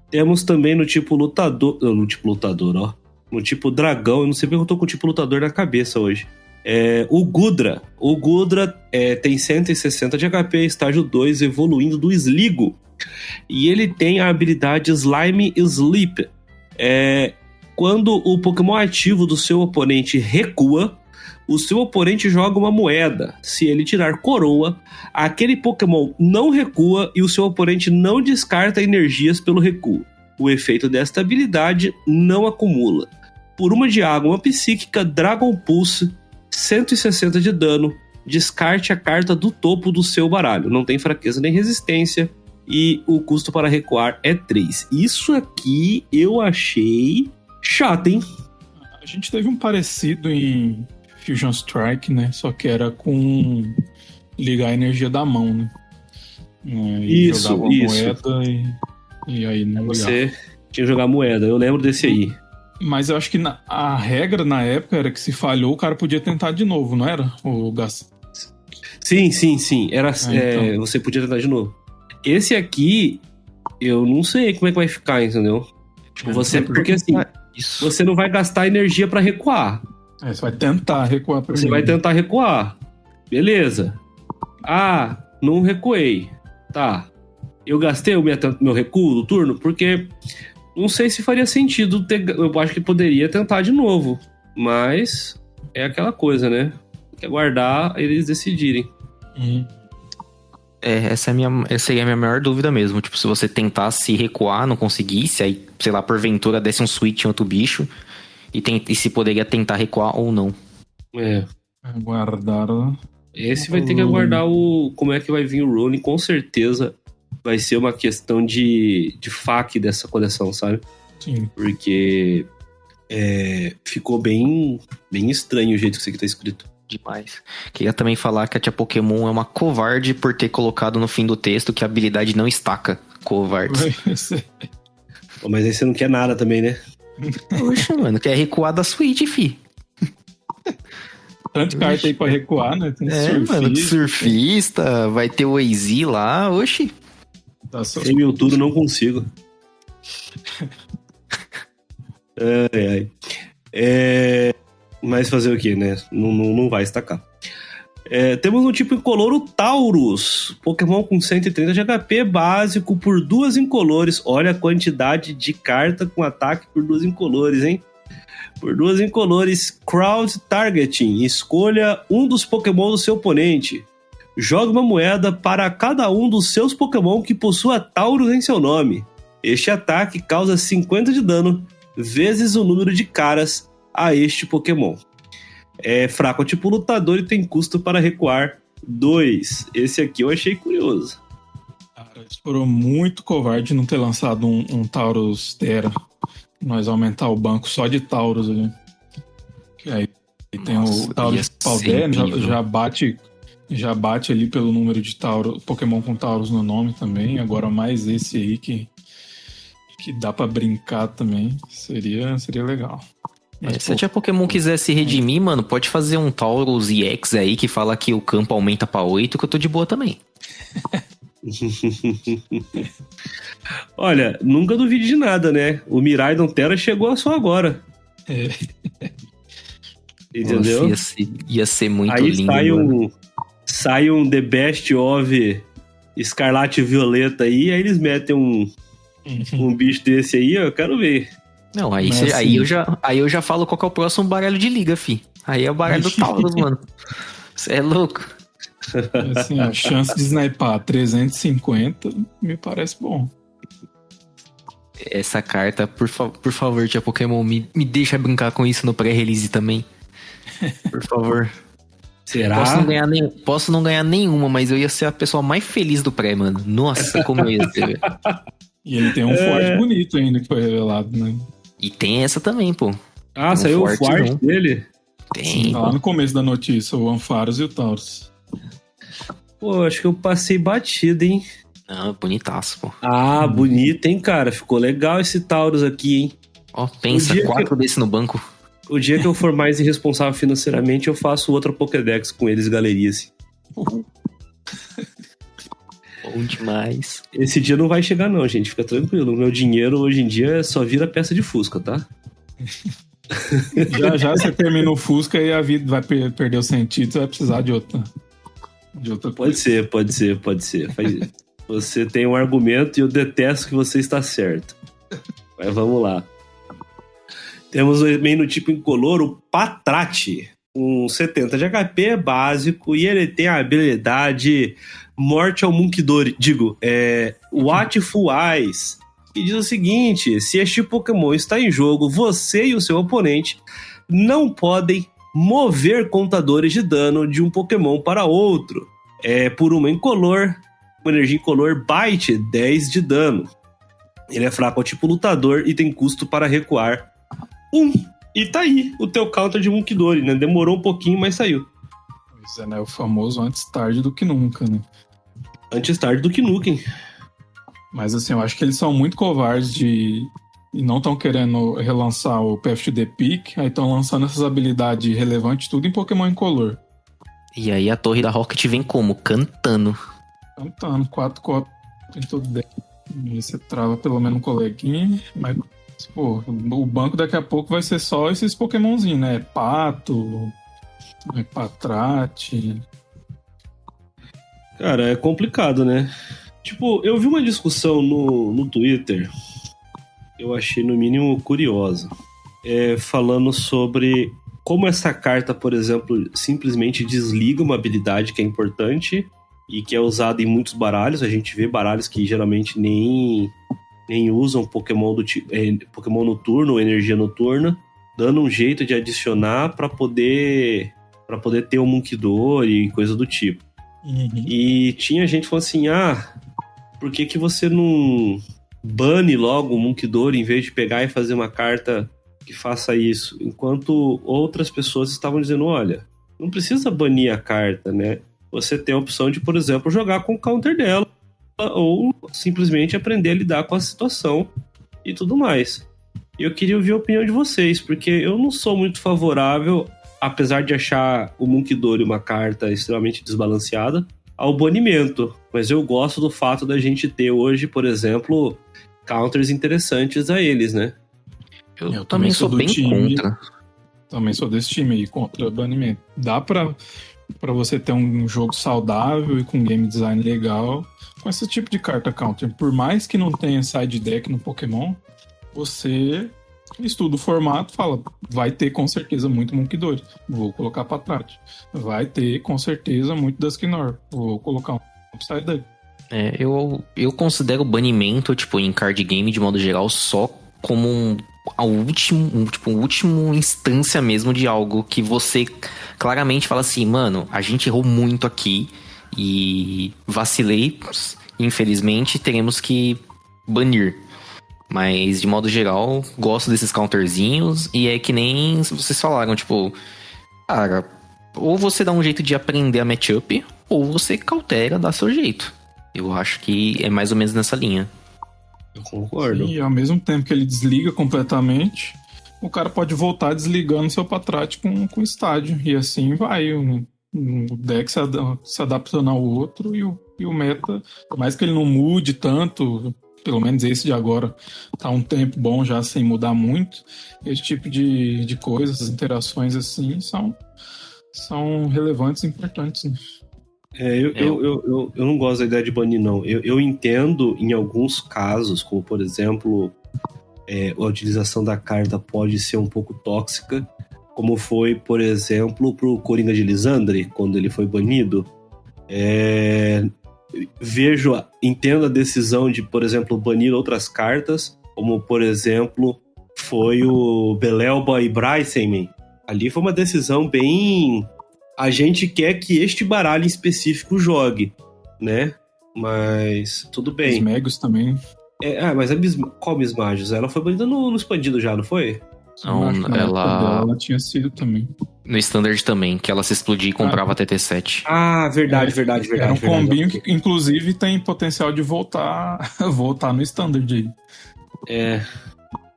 B: Temos também no tipo lutador, ó. No tipo dragão, eu não sei porque eu tô com o tipo lutador na cabeça hoje. O Gudra. O Gudra tem 160 de HP, estágio 2, evoluindo do Sligo. E ele tem a habilidade Slime Sleep. Quando o Pokémon ativo do seu oponente recua, o seu oponente joga uma moeda. Se ele tirar coroa, aquele Pokémon não recua e o seu oponente não descarta energias pelo recuo. O efeito desta habilidade não acumula. Por uma de água, uma psíquica, Dragon Pulse, 160 de dano. Descarte a carta do topo do seu baralho. Não tem fraqueza nem resistência. E o custo para recuar é 3. Isso aqui eu achei chato, hein?
C: A gente teve um parecido em Fusion Strike, né? Só que era com ligar a energia da mão, né? E
B: Isso,
C: jogava
B: isso.
C: moeda e aí não ligava.
B: Você tinha que jogar moeda. Eu lembro desse aí.
C: Mas eu acho que a regra na época era que se falhou, o cara podia tentar de novo, não era? O Gas.
B: Sim. Era,
C: então.
B: você podia tentar de novo. Esse aqui, eu não sei como é que vai ficar, entendeu? Tipo, porque assim,
D: Isso.
B: você não vai gastar energia pra recuar.
C: Você vai tentar recuar primeiro.
B: Você vai tentar recuar. Beleza. Ah, não recuei. Tá. Eu gastei o meu recuo do turno porque não sei se faria sentido eu acho que poderia tentar de novo. Mas é aquela coisa, né? Tem que aguardar eles decidirem.
D: Essa seria a minha maior dúvida mesmo. Tipo, se você tentasse recuar, não conseguisse, aí, sei lá, porventura desse um switch em outro bicho, e se poderia tentar recuar ou não.
C: Aguardar.
B: Esse vai ter que aguardar como é que vai vir o Ronin. Com certeza vai ser uma questão de FAQ dessa coleção, sabe?
C: Sim.
B: Porque ficou bem estranho o jeito que isso aqui tá escrito.
D: Demais. Queria também falar que a tia Pokémon é uma covarde por ter colocado no fim do texto que a habilidade não estaca. Covarde.
B: Mas aí você não quer nada também, né?
D: Poxa, mano, quer recuar da Switch, fi.
C: Tanto carta aí pra recuar, né? Tem
D: Mano, surfista, vai ter o AZ lá, oxi.
B: Sem Mewtwo não consigo. Mas fazer o que, né? Não vai estacar. Temos um tipo incolor, o Taurus. Pokémon com 130 de HP, básico por 2 incolores. Olha a quantidade de carta com ataque por 2 incolores, hein? Por 2 incolores, Crowd Targeting. Escolha um dos Pokémon do seu oponente. Joga uma moeda para cada um dos seus Pokémon que possua Taurus em seu nome. Este ataque causa 50 de dano, vezes o número de caras a este Pokémon. É fraco tipo lutador e tem custo para recuar 2. Esse aqui eu achei curioso.
C: Cara, eles foram muito covarde não ter lançado um Taurus Terra. Nós aumentar o banco só de Taurus ali. Que aí tem o Taurus Paldea, já bate ali pelo número de Taurus, Pokémon com Taurus no nome também. Agora mais esse aí que dá pra brincar também. Seria legal. Mas,
D: se a tia Pokémon quiser se redimir, mano, pode fazer um Taurus EX aí que fala que o campo aumenta pra 8, que eu tô de boa também.
B: Olha, nunca duvide de nada, né? O Miraidon Terra chegou só agora. Entendeu?
D: Nossa, ia ser muito
B: aí
D: lindo.
B: Sai um The Best of Escarlate e Violeta aí eles metem um bicho desse aí, eu quero ver.
D: Não, aí eu já falo qual que é o próximo baralho de liga, fi. Aí é o baralho do Taurus, mano. Você é louco.
C: Assim, a chance de snipar 350 me parece bom.
D: Essa carta, por favor, tia Pokémon, me deixa brincar com isso no pré-release também. Por favor.
B: Será?
D: Posso não ganhar nenhuma, mas eu ia ser a pessoa mais feliz do pré, mano. Nossa, como eu ia ser, velho.
C: E ele tem um forte bonito ainda que foi revelado, né?
D: E tem essa também, pô.
B: Ah, saiu o forte dele?
D: Tem.
C: Tá lá no começo da notícia, o Ampharos e o Taurus.
B: Pô, acho que eu passei batido, hein?
D: Não, bonitaço, pô.
B: Ah, bonito, hein, cara? Ficou legal esse Taurus aqui, hein?
D: Ó, pensa, 4 desse no banco.
B: O dia que eu for mais irresponsável financeiramente, eu faço outra Pokédex com eles, galeria, assim.
D: Bom demais.
B: Esse dia não vai chegar não, gente. Fica tranquilo. O meu dinheiro hoje em dia só vira peça de Fusca, tá?
C: Já você termina o Fusca e a vida vai perder o sentido, você vai precisar de outra coisa.
B: Pode ser. Você tem um argumento e eu detesto que você está certo. Mas vamos lá. Temos também no tipo incolor o Patrate, com 70 de HP, básico, e ele tem a habilidade Morte ao Munkidori, Watchful Eyes, que diz o seguinte: se este Pokémon está em jogo, você e o seu oponente não podem mover contadores de dano de um Pokémon para outro. Por uma energia incolor, Bite 10 de dano. Ele é fraco ao tipo lutador e tem custo para recuar 1. E tá aí o teu counter de Munkidori, né? Demorou um pouquinho, mas saiu.
C: Pois é, né? O famoso antes tarde do que nunca, né?
B: Antes tarde do que nunca, hein?
C: Mas assim, eu acho que eles são muito covardes e não estão querendo relançar o Path to the Peak, aí estão lançando essas habilidades relevantes tudo em Pokémon incolor.
D: E aí a torre da Rocket vem como? Cantando.
C: Cantando, 4 copos em todo deck. E você trava pelo menos um coleguinha, mas pô, o banco daqui a pouco vai ser só esses Pokémonzinhos, né? Pato, Patrate.
B: Cara, é complicado, né? Tipo, eu vi uma discussão no Twitter, eu achei no mínimo curiosa, falando sobre como essa carta, por exemplo, simplesmente desliga uma habilidade que é importante e que é usada em muitos baralhos. A gente vê baralhos que geralmente nem usam Pokémon Pokémon noturno, energia noturna, dando um jeito de adicionar para poder ter um Munkidori e coisa do tipo.
C: Uhum.
B: E tinha gente falando assim, por que você não bane logo o Munkidori em vez de pegar e fazer uma carta que faça isso? Enquanto outras pessoas estavam dizendo, olha, não precisa banir a carta, né? Você tem a opção de, por exemplo, jogar com o counter dela ou simplesmente aprender a lidar com a situação e tudo mais. E eu queria ouvir a opinião de vocês, porque eu não sou muito favorável, apesar de achar o Munkidori uma carta extremamente desbalanceada, ao banimento. Mas eu gosto do fato da gente ter hoje, por exemplo, counters interessantes a eles, né?
D: Eu também sou bem contra.
C: Também sou desse time aí, contra banimento. Dá pra você ter um jogo saudável e com game design legal com esse tipo de carta counter. Por mais que não tenha side deck no Pokémon, você estuda o formato, fala, vai ter com certeza muito Munkidori, vou colocar Patrate. Vai ter com certeza muito Dusknoir, vou colocar um Psyduck.
D: Eu considero o banimento, tipo, em card game de modo geral, só como a última instância mesmo de algo que você claramente fala assim, mano, a gente errou muito aqui e vacilei, infelizmente teremos que banir. Mas de modo geral, gosto desses counterzinhos e é que nem vocês falaram, tipo, cara, ou você dá um jeito de aprender a matchup ou você cautela, dá seu jeito. Eu acho que é mais ou menos nessa linha.
B: Eu concordo.
C: E ao mesmo tempo que ele desliga completamente, o cara pode voltar desligando seu Patrate com o estádio. E assim vai. O deck se adaptando ao outro e o meta, por mais que ele não mude tanto, pelo menos esse de agora tá um tempo bom já sem mudar muito, esse tipo de coisas, essas interações assim, são relevantes e importantes, né?
B: Eu não gosto da ideia de banir, não. Eu entendo em alguns casos, como por exemplo, a utilização da carta pode ser um pouco tóxica, como foi, por exemplo, pro Coringa de Lisandre, quando ele foi banido. Entendo a decisão de, por exemplo, banir outras cartas, como por exemplo, foi o Belelba e Bryceman. Ali foi uma decisão bem... A gente quer que este baralho em específico jogue, né? Mas tudo bem.
C: Os Megos também.
B: Mas qual Mismagos? Ela foi banida no expandido já, não foi?
D: Não,
C: ela tinha sido também.
D: No Standard também, que ela se explodia e comprava TT7.
B: Verdade.
C: Era um combinho que, inclusive, tem potencial de voltar no Standard aí.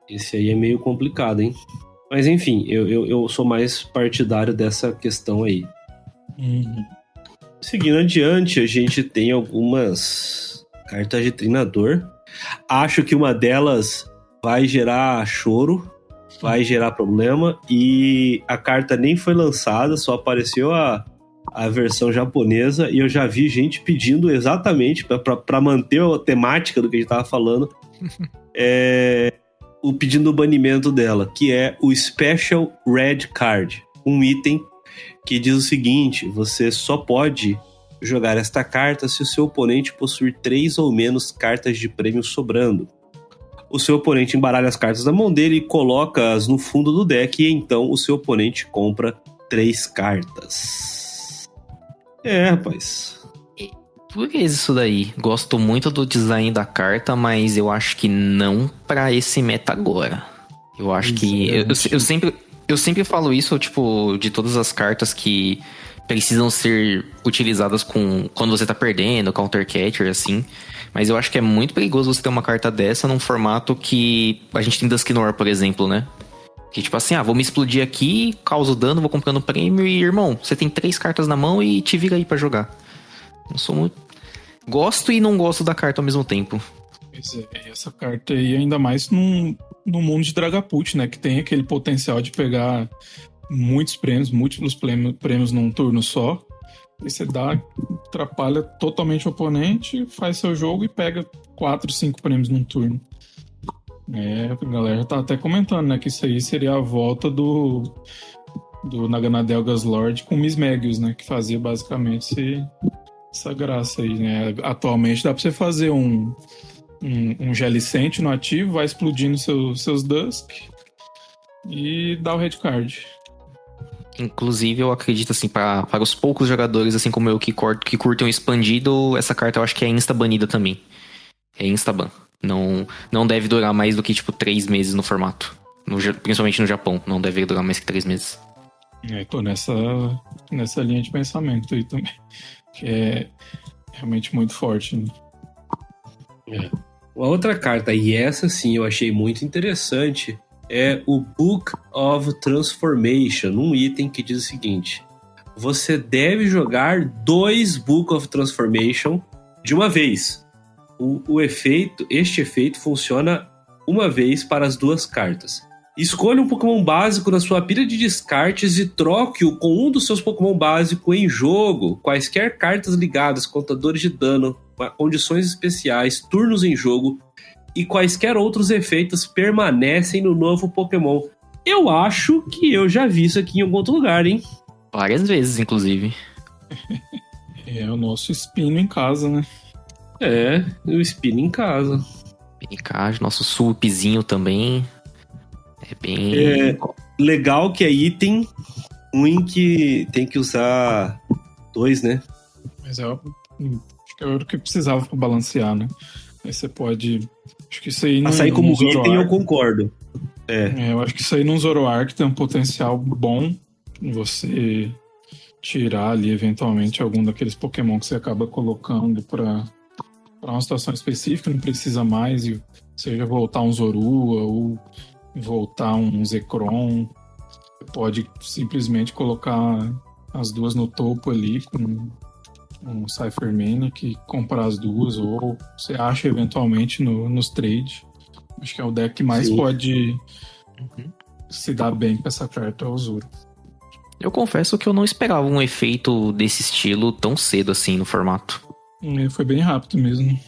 B: Esse aí é meio complicado, hein? Mas enfim, eu sou mais partidário dessa questão aí.
C: Uhum.
B: Seguindo adiante, a gente tem algumas cartas de treinador. Acho que uma delas vai gerar choro, vai gerar problema, e a carta nem foi lançada, só apareceu a versão japonesa, e eu já vi gente pedindo exatamente para manter a temática do que a gente tava falando. pedindo o banimento dela, que é o Special Red Card. Um item que diz o seguinte: você só pode jogar esta carta se o seu oponente possuir 3 ou menos cartas de prêmio sobrando. O seu oponente embaralha as cartas da mão dele e coloca-as no fundo do deck, e então o seu oponente compra 3 cartas. Rapaz.
D: Por que isso daí? Gosto muito do design da carta, mas eu acho que não pra esse meta agora. Eu acho que... Eu sempre falo isso, tipo, de todas as cartas que precisam ser utilizadas quando você tá perdendo, Counter Catcher, assim. Mas eu acho que é muito perigoso você ter uma carta dessa num formato que a gente tem Dusknoir, por exemplo, né? Que tipo assim, vou me explodir aqui, causo dano, vou comprando prêmio e, irmão, você tem 3 cartas na mão e te vira aí pra jogar. Não sou muito... Gosto e não gosto da carta ao mesmo tempo.
C: Pois é, essa carta aí, ainda mais no mundo de Dragapult, né? Que tem aquele potencial de pegar muitos prêmios, múltiplos prêmios num turno só. Aí você atrapalha totalmente o oponente, faz seu jogo e pega 4, 5 prêmios num turno. A galera já tá até comentando, né? Que isso aí seria a volta do Naganadelgas Lord com Miss Magius, né? Que fazia basicamente essa graça aí, né? Atualmente dá pra você fazer um Gelicente no ativo, vai explodindo seus Dusk e dá o red card.
D: Inclusive, eu acredito, assim, para os poucos jogadores, assim como eu, que curtem o expandido, essa carta eu acho que é insta-banida também. É insta-ban. Não deve durar mais do que, tipo, 3 meses no formato. Principalmente no Japão. Não deve durar mais que 3 meses.
C: Tô nessa linha de pensamento aí também. Que é realmente muito forte, né?
B: Uma outra carta, e essa sim eu achei muito interessante, é o Book of Transformation, um item que diz o seguinte: você deve jogar 2 Book of Transformation de uma vez. Este efeito funciona uma vez para as 2 cartas. Escolha um Pokémon básico na sua pilha de descartes e troque-o com um dos seus Pokémon básicos em jogo. Quaisquer cartas ligadas, contadores de dano, condições especiais, turnos em jogo e quaisquer outros efeitos permanecem no novo Pokémon. Eu acho que eu já vi isso aqui em algum outro lugar, hein?
D: Várias vezes, inclusive.
C: É o nosso Spino em casa, né?
B: O Spino em casa.
D: Nosso Swoopzinho também. É bem...
B: Legal que é item ruim que tem que usar 2, né?
C: Mas acho que era o que precisava pra balancear, né? Aí você pode... Acho que isso aí não...
B: Açaí como item eu concordo.
C: Eu acho que isso aí num Zoroark tem um potencial bom em você tirar ali, eventualmente, algum daqueles Pokémon que você acaba colocando pra uma situação específica, não precisa mais, seja voltar um Zorua ou voltar um Zekrom. Você pode simplesmente colocar as 2 no topo ali com um Cypher Manic e comprar as 2, ou você acha eventualmente nos trades. Acho que é o deck que mais pode se dar bem com essa carta, é o Zoro.
D: Eu confesso que eu não esperava um efeito desse estilo tão cedo assim no formato.
C: Foi bem rápido mesmo.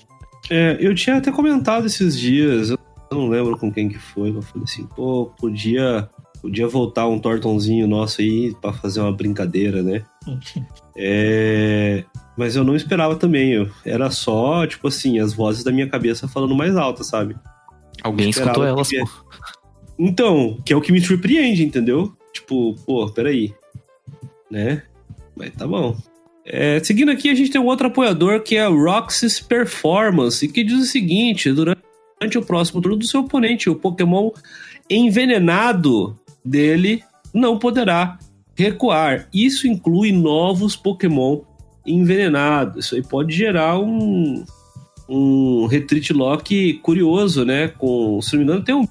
B: Eu tinha até comentado esses dias, eu não lembro com quem que foi, eu falei assim, podia voltar um Tortonzinho nosso aí pra fazer uma brincadeira, né? Mas eu não esperava também, era só, tipo assim, as vozes da minha cabeça falando mais alta, sabe?
D: Alguém escutou elas, pô.
B: Então, que é o que me surpreende, entendeu? Tipo, peraí, né? Mas tá bom. Seguindo aqui, a gente tem um outro apoiador que é a Roxas Performance, que diz o seguinte: durante o próximo turno do seu oponente, o Pokémon envenenado dele não poderá recuar. Isso inclui novos Pokémon envenenados. Isso aí pode gerar um Retreat Lock curioso, né? Se não me engano, tem um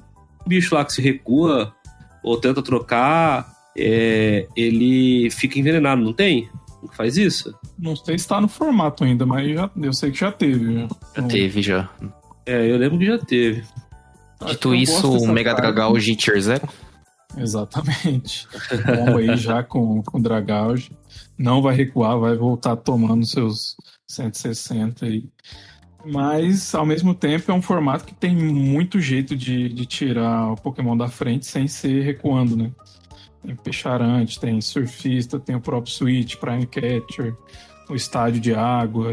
B: bicho lá que se recua ou tenta trocar, ele fica envenenado, não tem? Que faz isso?
C: Não sei se tá no formato ainda, mas eu sei que já teve.
D: Já teve, já.
B: Eu lembro que já teve.
D: Dito isso, o Mega Dragauge Tier 0?
C: Exatamente. Bomba aí já com Dragauge. Não vai recuar, vai voltar tomando seus 160 aí. Mas, ao mesmo tempo, é um formato que tem muito jeito de tirar o Pokémon da frente sem ser recuando, né? Tem Peixarante, tem Surfista, tem o próprio Switch, Prime Catcher, o Estádio de Água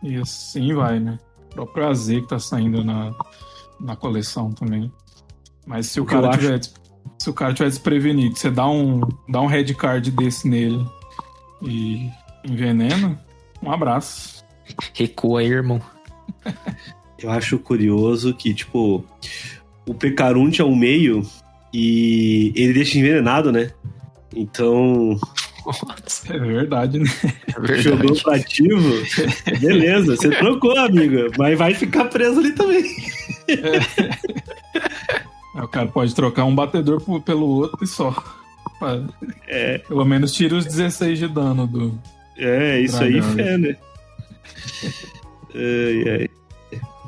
C: e assim vai, né? O próprio AZ que tá saindo na coleção também. Mas se o cara tiver desprevenido, você dá um red card desse nele e envenena, um abraço.
D: Recua aí, irmão.
B: Eu acho curioso que, tipo, o Pecarunte é um meio e ele deixa envenenado, né? Então,
C: É verdade, né?
D: É verdade.
B: jogou pro ativo, beleza, você trocou, amigo, mas vai ficar preso ali também.
C: O cara pode trocar um batedor pelo outro e só. Pelo menos tira os 16 de dano do.
B: Isso aí,
C: Dragão.
B: fé, né? Ai.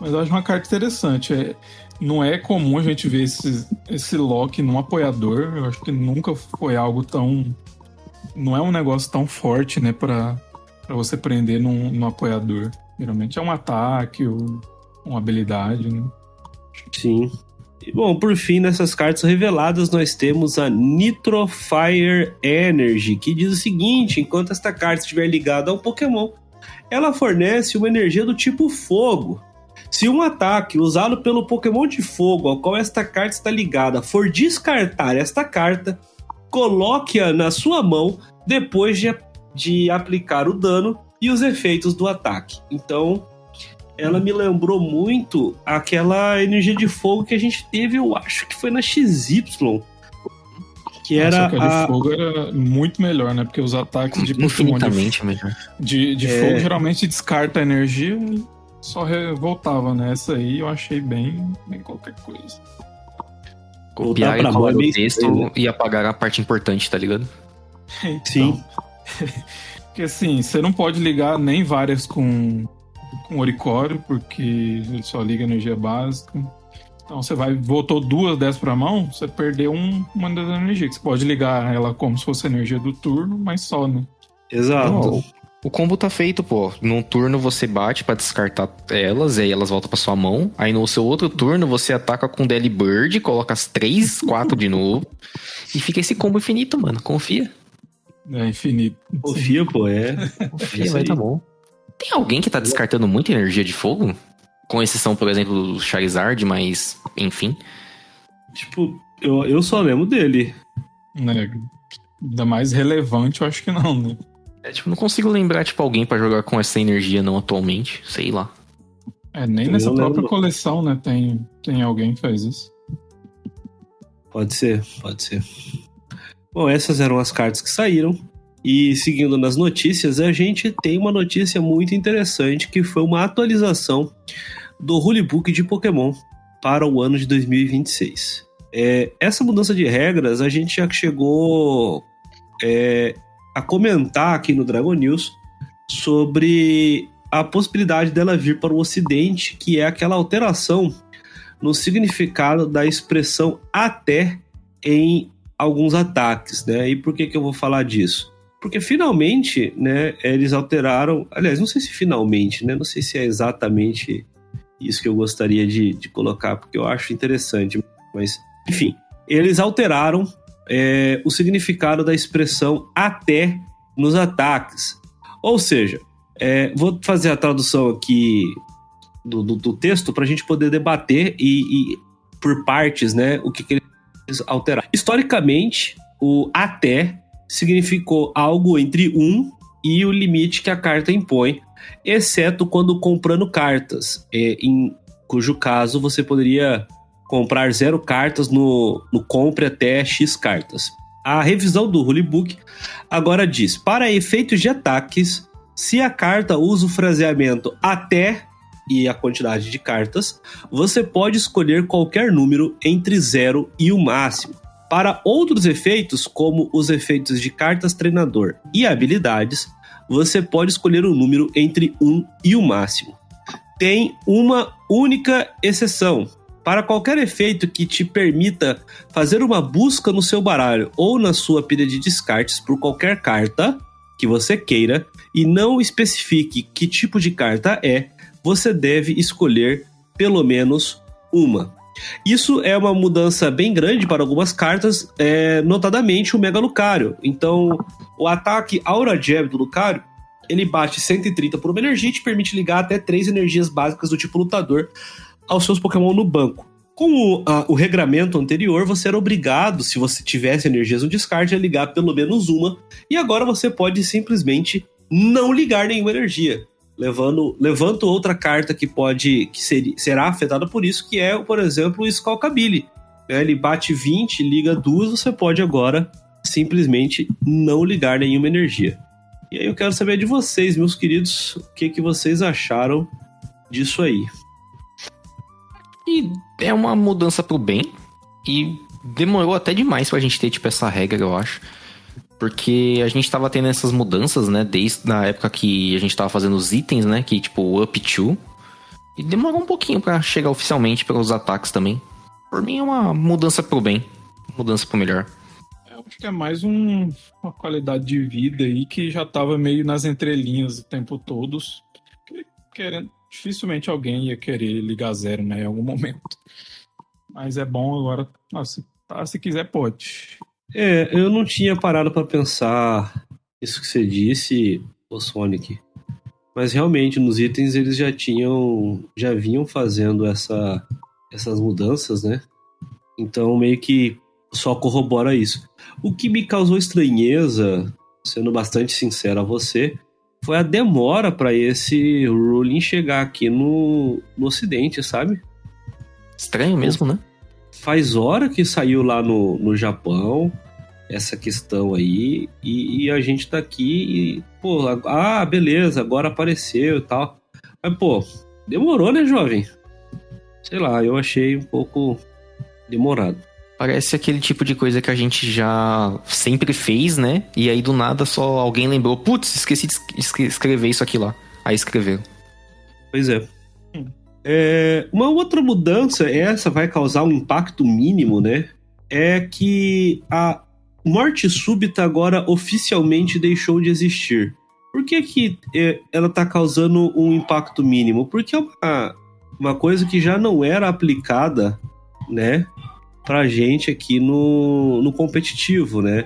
C: Mas eu acho uma carta interessante. Não é comum a gente ver esse lock num apoiador. Eu acho que nunca foi algo tão. Não é um negócio tão forte, né? Pra você prender num apoiador. Geralmente é um ataque ou uma habilidade, né?
B: Sim. E, bom, por fim, nessas cartas reveladas, nós temos a Nitro Fire Energy, que diz o seguinte: enquanto esta carta estiver ligada a um Pokémon, ela fornece uma energia do tipo fogo. Se um ataque usado pelo Pokémon de fogo ao qual esta carta está ligada for descartar esta carta, coloque-a na sua mão depois de aplicar o dano e os efeitos do ataque. Então, ela me lembrou muito aquela energia de fogo que a gente teve, eu acho que foi na XY. Que era
C: Só que a de fogo era muito melhor, né? Porque os ataques de Pokémon
D: Infinitamente melhor.
C: de fogo geralmente descarta a energia e só voltava, né? Essa aí eu achei bem qualquer coisa.
D: Copiar e
B: pra
D: colar
B: mão é
D: o
B: meio
D: texto
B: estranho, né?
D: e apagar a parte importante, tá ligado?
C: Então,
B: Sim.
C: Porque assim, você não pode ligar nem várias com Oricorio, porque ele só liga energia básica. Então você voltou 2 dessas pra mão, você perdeu uma das energias. Que você pode ligar ela como se fosse a energia do turno, mas só, né?
B: Exato.
D: O combo tá feito, pô. Num turno você bate pra descartar elas, e aí elas voltam pra sua mão. Aí no seu outro turno você ataca com Delibird, coloca as 3, 4 de novo. E fica esse combo infinito, mano. Confia.
C: É infinito.
B: Confia, pô,
D: Confia,
B: isso
D: vai
B: aí.
D: tá bom. Tem alguém que tá descartando muita energia de fogo? Com exceção, por exemplo, do Charizard, mas enfim.
B: Tipo, eu só lembro dele.
C: Né? Ainda mais relevante, eu acho que não, né?
D: Não consigo lembrar, alguém pra jogar com essa energia não atualmente. Sei lá.
C: Nem
B: Eu
C: nessa
B: não
C: própria
B: lembro.
C: coleção, né? Tem alguém que faz isso.
B: Pode ser. Bom, essas eram as cartas que saíram. E seguindo nas notícias, a gente tem uma notícia muito interessante, que foi uma atualização do rulebook de Pokémon para o ano de 2026. Essa mudança de regras, a gente já chegou a comentar aqui no Dragon News sobre a possibilidade dela vir para o Ocidente, que é aquela alteração no significado da expressão até em alguns ataques, né? E por que eu vou falar disso? Porque finalmente, né, eles alteraram... Aliás, não sei se finalmente, né? Não sei se é exatamente isso que eu gostaria de colocar, porque eu acho interessante. Mas, enfim, eles alteraram o significado da expressão até nos ataques. Ou seja, vou fazer a tradução aqui do texto para a gente poder debater e por partes, né, o que eles alteraram. Historicamente, o até significou algo entre 1 e o limite que a carta impõe, exceto quando comprando cartas, em cujo caso você poderia comprar 0 cartas no compre até X cartas. A revisão do rulebook agora diz: para efeitos de ataques, se a carta usa o fraseamento até e a quantidade de cartas, você pode escolher qualquer número entre 0 e o máximo. Para outros efeitos, como os efeitos de cartas treinador e habilidades, você pode escolher um número entre 1 e o máximo. Tem uma única exceção. Para qualquer efeito que te permita fazer uma busca no seu baralho ou na sua pilha de descartes por qualquer carta que você queira e não especifique que tipo de carta você deve escolher pelo menos uma. Isso é uma mudança bem grande para algumas cartas, notadamente o Mega Lucario. Então, o ataque Aura Jab do Lucario, ele bate 130 por uma energia e te permite ligar até 3 energias básicas do tipo lutador aos seus Pokémon no banco. Com o regramento anterior, você era obrigado, se você tivesse energias no descarte, a ligar pelo menos uma, e agora você pode simplesmente não ligar nenhuma energia. Levanto outra carta que será afetada por isso, que é, por exemplo, o Skullcabili. Ele bate 20, liga 2, você pode agora simplesmente não ligar nenhuma energia. E aí eu quero saber de vocês, meus queridos, o que vocês acharam disso aí.
D: E é uma mudança pro bem, e demorou até demais pra gente ter, tipo, essa regra, eu acho. Porque a gente tava tendo essas mudanças, né, desde a época que a gente tava fazendo os itens, né, que tipo Up To. E demorou um pouquinho pra chegar oficialmente pelos ataques também. Por mim é uma mudança pro bem, mudança pro melhor.
C: Eu acho que é mais uma qualidade de vida aí que já tava meio nas entrelinhas o tempo todo. Dificilmente alguém ia querer ligar zero, né, em algum momento. Mas é bom agora, se quiser pode.
B: Eu não tinha parado pra pensar isso que você disse, ô Sonic. Mas realmente, nos itens eles já vinham fazendo essas mudanças, né? Então meio que só corrobora isso. O que me causou estranheza, sendo bastante sincero a você, foi a demora pra esse ruling chegar aqui no Ocidente, sabe?
D: Estranho mesmo, né?
B: Faz hora que saiu lá no Japão essa questão aí, e a gente tá aqui e, pô, beleza, agora apareceu e tal. Mas, pô, demorou, né, jovem? Sei lá, eu achei um pouco demorado.
D: Parece aquele tipo de coisa que a gente já sempre fez, né? E aí do nada só alguém lembrou, putz, esqueci de escrever isso aqui lá. Aí escreveu.
B: Pois é. Uma outra mudança, essa vai causar um impacto mínimo, né? É que a morte súbita agora oficialmente deixou de existir. Por que ela tá causando um impacto mínimo? Porque é uma coisa que já não era aplicada, né, pra gente aqui no competitivo, né?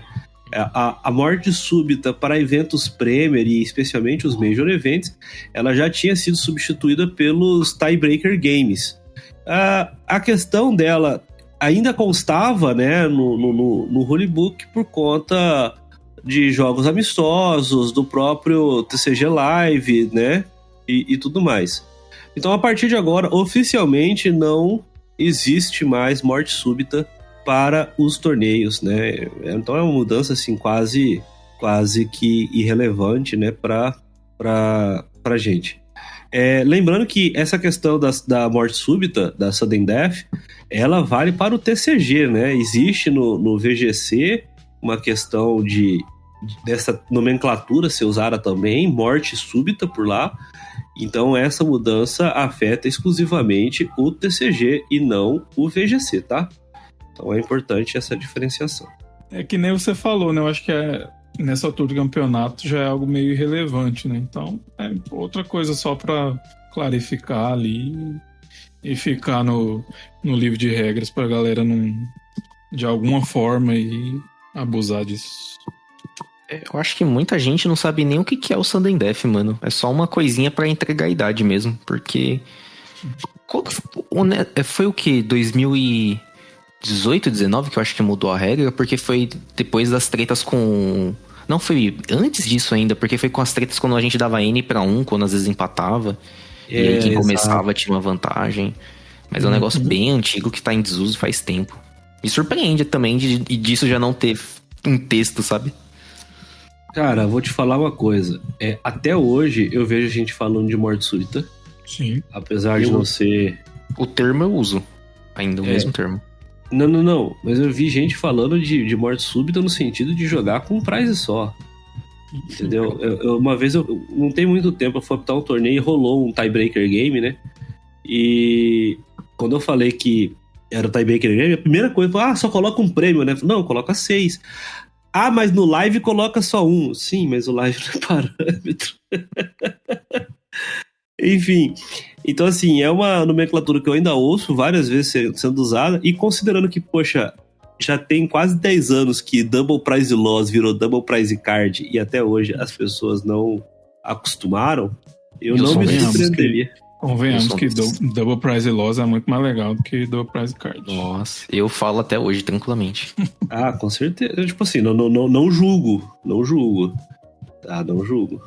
B: A morte súbita para eventos Premier e especialmente os Major Events, ela já tinha sido substituída pelos Tiebreaker Games. A questão dela ainda constava, né, no rulebook por conta de jogos amistosos, do próprio TCG Live, né, e tudo mais. Então, a partir de agora, oficialmente não existe mais morte súbita para os torneios, né? Então é uma mudança assim quase que irrelevante, né, pra gente. Lembrando que essa questão da morte súbita, da Sudden Death, ela vale para o TCG, né? Existe no VGC uma questão dessa nomenclatura ser usada também, morte súbita por lá. Então essa mudança afeta exclusivamente o TCG e não o VGC, tá? Então é importante essa diferenciação.
C: É que nem você falou, né? Eu acho que nessa altura do campeonato já é algo meio irrelevante, né? Então é outra coisa só para clarificar ali e ficar no livro de regras pra galera não, de alguma forma, abusar disso.
D: Eu acho que muita gente não sabe nem o que é o Sudden Death, mano. É só uma coisinha pra entregar a idade mesmo, porque... Foi o que? 2018, 19 que eu acho que mudou a regra, porque foi depois das tretas com... Não, foi antes disso ainda, porque foi com as tretas quando a gente dava N pra 1, quando às vezes empatava. E aí quem começava tinha uma vantagem. Mas é um negócio bem antigo que tá em desuso faz tempo. Me surpreende também disso já não ter um texto, sabe?
B: Cara, vou te falar uma coisa. Até hoje eu vejo gente falando de morte súbita.
C: Sim.
B: Apesar de não ser...
D: O termo eu uso. Ainda o mesmo termo.
B: Não. Mas eu vi gente falando de morte súbita no sentido de jogar com um prize só. Entendeu? Uma vez, não tem muito tempo, eu fui optar um torneio e rolou um tiebreaker game, né? E quando eu falei que era o tiebreaker game, a primeira coisa foi, só coloca um prêmio, né? Não, coloca 6. Mas no live coloca só 1. Sim, mas o live não é parâmetro. Enfim, então assim, é uma nomenclatura que eu ainda ouço várias vezes sendo usada, e considerando que, poxa, já tem quase 10 anos que Double Prize Loss virou Double Prize Card e até hoje as pessoas não acostumaram, eu não me surpreenderia.
C: Convenhamos que Double Prize Loss é muito mais legal do que Double Prize Card.
D: Nossa, eu falo até hoje, tranquilamente.
B: Ah, com certeza. Tipo assim, não julgo. Não julgo. Tá, não julgo.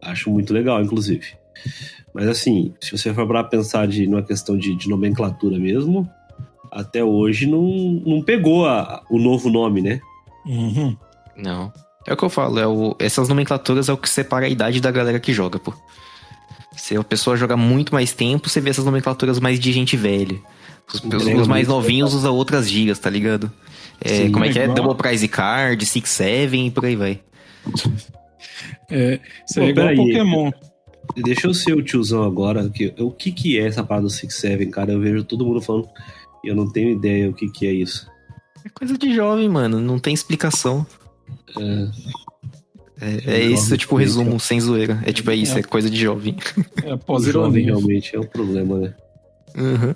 B: Acho muito legal, inclusive. Mas assim, se você for pra pensar numa questão de nomenclatura mesmo, até hoje não pegou o novo nome, né?
C: Uhum.
D: Não. É o que eu falo, essas nomenclaturas é o que separa a idade da galera que joga, pô. Se a pessoa joga muito mais tempo, você vê essas nomenclaturas mais de gente velha. Os mais novinhos usam outras gírias, tá ligado?
B: Sim,
D: como é que é?
C: igual.
D: Double Prize Card, 6-7 e por aí vai.
C: Isso é igual Pokémon.
B: Deixa eu ser o tiozão agora. O que é essa parada do 6-7, cara? Eu vejo todo mundo falando e eu não tenho ideia o que é isso.
D: É coisa de jovem, mano. Não tem explicação. É isso, tipo, o resumo, sem zoeira. É isso, é coisa de jovem.
C: É
B: O jovem
C: pós-ironia.
B: realmente é um problema, né?
D: Uhum.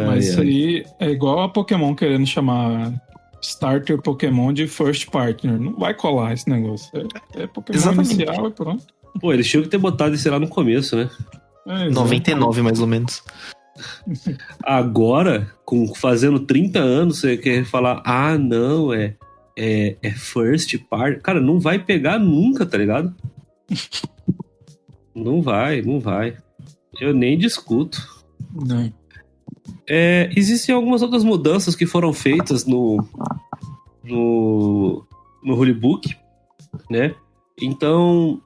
C: Mas isso aí é igual a Pokémon querendo chamar Starter Pokémon de First Partner. Não vai colar esse negócio. É Pokémon
D: Exatamente.
C: inicial e pronto.
B: Pô, eles tinham que ter botado isso lá no começo, né?
D: 99, mais ou menos.
B: Agora, fazendo 30 anos, você quer falar, não, é first part. Cara, não vai pegar nunca, tá ligado? Não vai. Eu nem discuto.
C: Não.
B: Existem algumas outras mudanças que foram feitas no rulebook, né? Então,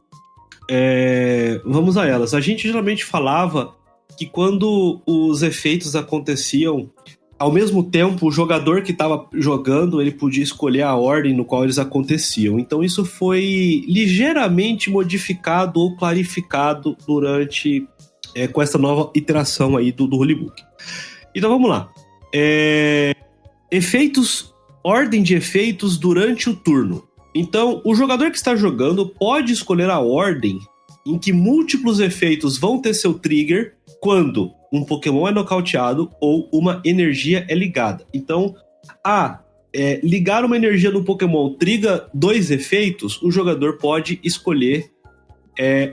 B: vamos a elas. A gente geralmente falava que quando os efeitos aconteciam, ao mesmo tempo, o jogador que estava jogando, ele podia escolher a ordem no qual eles aconteciam. Então isso foi ligeiramente modificado ou clarificado com essa nova iteração aí do rulebook. Então vamos lá. Ordem de efeitos durante o turno. Então, o jogador que está jogando pode escolher a ordem em que múltiplos efeitos vão ter seu trigger quando um Pokémon é nocauteado ou uma energia é ligada. Então, ligar uma energia no Pokémon triga 2 efeitos, o jogador pode escolher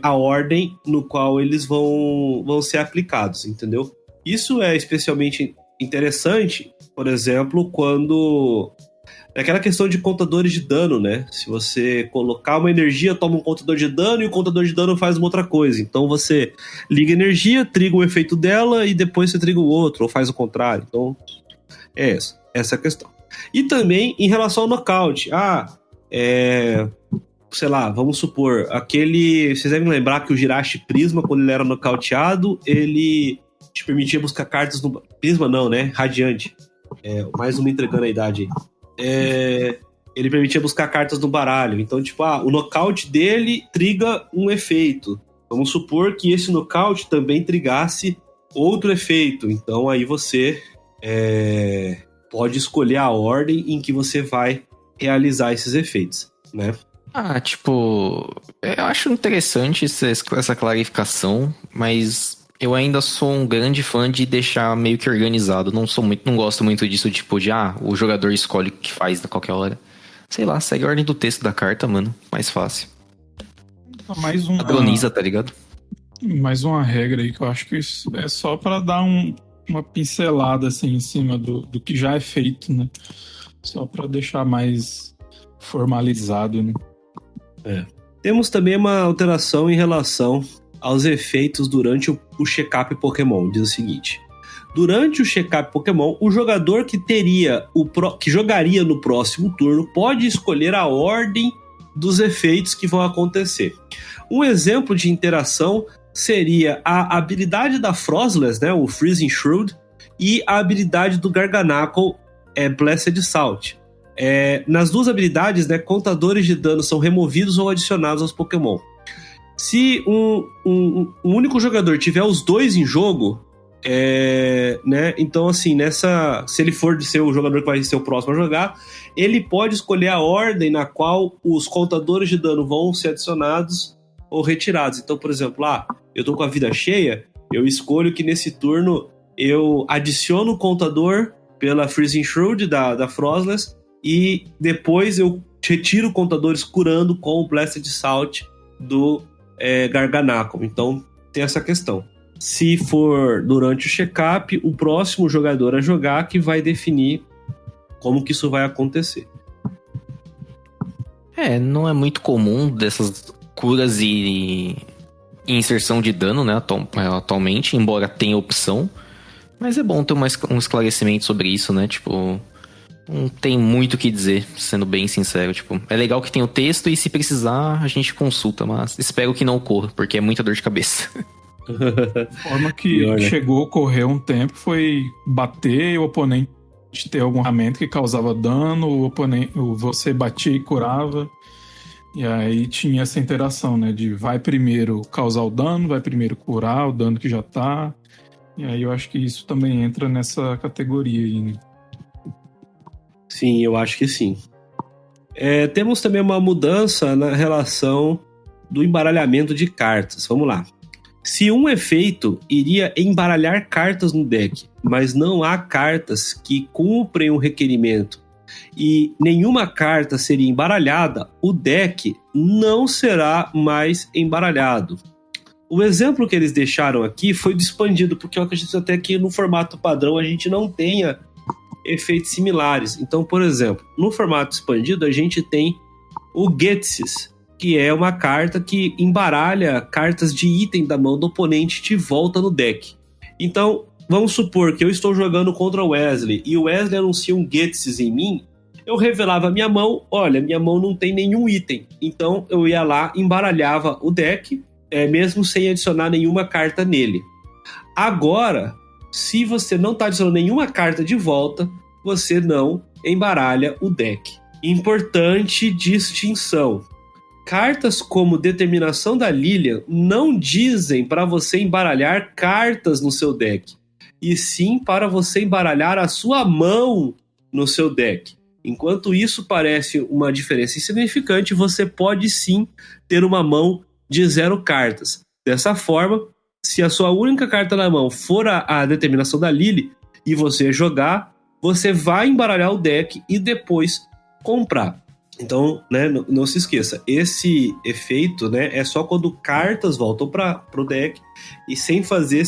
B: a ordem no qual eles vão ser aplicados, entendeu? Isso é especialmente interessante, por exemplo, quando... aquela questão de contadores de dano, né? Se você colocar uma energia, toma um contador de dano e o contador de dano faz uma outra coisa. Então você liga a energia, triga um efeito dela e depois você triga o outro, ou faz o contrário. Então, essa é a questão. E também em relação ao nocaute. Sei lá, vamos supor, vocês devem lembrar que o Jirachi Prisma, quando ele era nocauteado, ele te permitia buscar cartas no... Prisma não, né? Radiante. Mais uma entregando a idade aí. Ele permitia buscar cartas no baralho. Então, o nocaute dele triga um efeito. Vamos supor que esse nocaute também trigasse outro efeito. Então, aí você pode escolher a ordem em que você vai realizar esses efeitos, né?
D: Eu acho interessante essa clarificação, mas eu ainda sou um grande fã de deixar meio que organizado. Não gosto muito disso, o jogador escolhe o que faz a qualquer hora. Sei lá, segue a ordem do texto da carta, mano. Mais fácil. Padroniza, tá ligado?
C: Mais uma regra aí que eu acho que isso é só pra dar uma pincelada assim em cima do que já é feito, né? Só pra deixar mais formalizado, né?
B: Temos também uma alteração em relação aos efeitos durante o check-up Pokémon. Diz o seguinte: durante o check-up Pokémon, o jogador que jogaria no próximo turno pode escolher a ordem dos efeitos que vão acontecer. Um exemplo de interação seria a habilidade da Frostless, né, o Freezing Shroud, e a habilidade do Garganacl, Blessed Salt. Nas duas habilidades, né, contadores de dano são removidos ou adicionados aos Pokémon. Se um único jogador tiver os dois em jogo, né, então assim, se ele for de ser o jogador que vai ser o próximo a jogar, ele pode escolher a ordem na qual os contadores de dano vão ser adicionados ou retirados. Então, por exemplo, eu tô com a vida cheia, eu escolho que nesse turno eu adiciono o contador pela Freezing Shroud da Frostless e depois eu retiro contadores curando com o Blasted Salt do Garganacl. Então tem essa questão. Se for durante o check-up, o próximo jogador a jogar que vai definir como que isso vai acontecer.
D: Não é muito comum dessas curas e inserção de dano, né, atualmente, embora tenha opção. Mas é bom ter um esclarecimento sobre isso, né? Tipo, não tem muito o que dizer, sendo bem sincero. Tipo, é legal que tem o texto e se precisar a gente consulta, mas espero que não ocorra, porque é muita dor de cabeça.
C: A forma que chegou a ocorrer um tempo foi bater e o oponente ter algum ferramenta que causava dano, você batia e curava. E aí tinha essa interação, né? De vai primeiro causar o dano, vai primeiro curar o dano que já tá. E aí eu acho que isso também entra nessa categoria aí, né?
B: Sim, eu acho que sim. Temos também uma mudança na relação do embaralhamento de cartas. Vamos lá. Se um efeito iria embaralhar cartas no deck, mas não há cartas que cumprem o requerimento e nenhuma carta seria embaralhada, o deck não será mais embaralhado. O exemplo que eles deixaram aqui foi do expandido, porque eu acredito até que no formato padrão a gente não tenha efeitos similares. Então, por exemplo, no formato expandido a gente tem o Getsis, que é uma carta que embaralha cartas de item da mão do oponente de volta no deck. Então, vamos supor que eu estou jogando contra o Wesley e o Wesley anuncia um Getsis em mim, eu revelava a minha mão, olha, minha mão não tem nenhum item. Então eu ia lá, embaralhava o deck, mesmo sem adicionar nenhuma carta nele. Agora, se você não está adicionando nenhuma carta de volta, você não embaralha o deck. Importante distinção. Cartas como Determinação da Lilian não dizem para você embaralhar cartas no seu deck, e sim para você embaralhar a sua mão no seu deck. Enquanto isso parece uma diferença insignificante, você pode sim ter uma mão de 0 cartas. Dessa forma, se a sua única carta na mão for a Determinação da Lily e você jogar, você vai embaralhar o deck e depois comprar. Então, né, não se esqueça, esse efeito, né, é só quando cartas voltam para o deck e sem fazer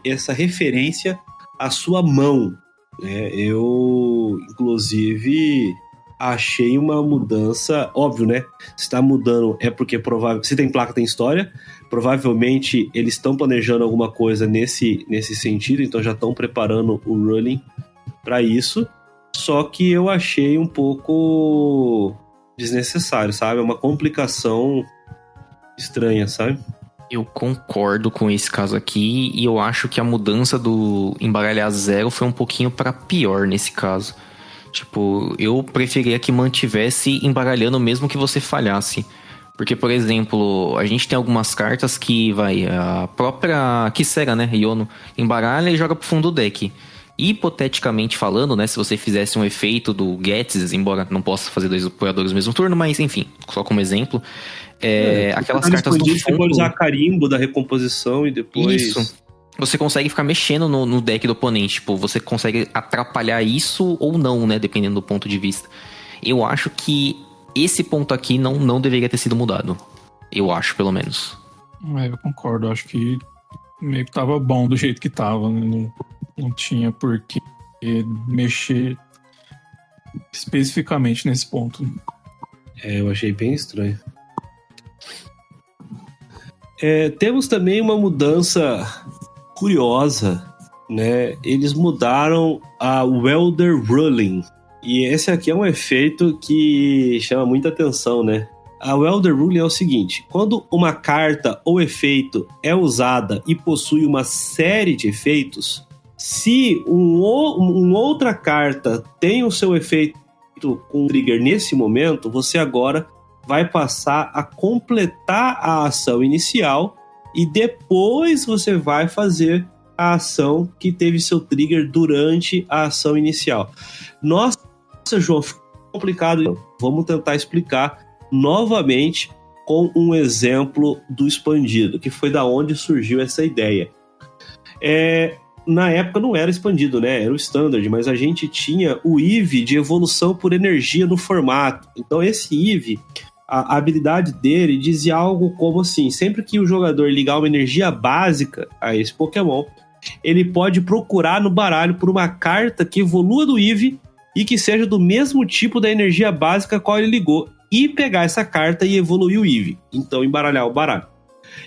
B: essa referência à sua mão. Eu, inclusive, achei uma mudança, óbvio, né? Se está mudando é porque se tem placa, tem história. Provavelmente eles estão planejando alguma coisa nesse sentido, então já estão preparando o ruling para isso. Só que eu achei um pouco desnecessário, sabe? É uma complicação estranha, sabe?
D: Eu concordo com esse caso aqui e eu acho que a mudança do embaralhar 0 foi um pouquinho pra pior nesse caso. Tipo, eu preferia que mantivesse embaralhando mesmo que você falhasse. Porque, por exemplo, a gente tem algumas cartas que a própria Kisera, né, Iono, embaralha e joga pro fundo do deck. Hipoteticamente falando, né, se você fizesse um efeito do Getsis, embora não possa fazer 2 apoiadores no mesmo turno, mas enfim, só como exemplo, aquelas cartas do fundo...
B: Você pode usar carimbo da recomposição e depois...
D: Isso. Você consegue ficar mexendo no deck do oponente, tipo, você consegue atrapalhar isso ou não, né, dependendo do ponto de vista. Eu acho que esse ponto aqui não deveria ter sido mudado. Eu acho, pelo menos.
C: Eu concordo, acho que meio que tava bom do jeito que tava, né? Não tinha por que mexer especificamente nesse ponto.
B: Eu achei bem estranho. Temos também uma mudança curiosa, né? Eles mudaram a Welder Ruling. E esse aqui é um efeito que chama muita atenção, né? A Welder Ruling é o seguinte: quando uma carta ou efeito é usada e possui uma série de efeitos, se outra carta tem o seu efeito com trigger nesse momento, você agora vai passar a completar a ação inicial e depois você vai fazer a ação que teve seu trigger durante a ação inicial. Nossa, João, ficou complicado. Vamos tentar explicar novamente com um exemplo do expandido, que foi da onde surgiu essa ideia. Na época não era expandido, né? Era o standard, mas a gente tinha o EVE de evolução por energia no formato. Então esse EVE, a habilidade dele dizia algo como assim: sempre que o jogador ligar uma energia básica a esse Pokémon, ele pode procurar no baralho por uma carta que evolua do EVE e que seja do mesmo tipo da energia básica a qual ele ligou, e pegar essa carta e evoluir o EVE. Então embaralhar o baralho.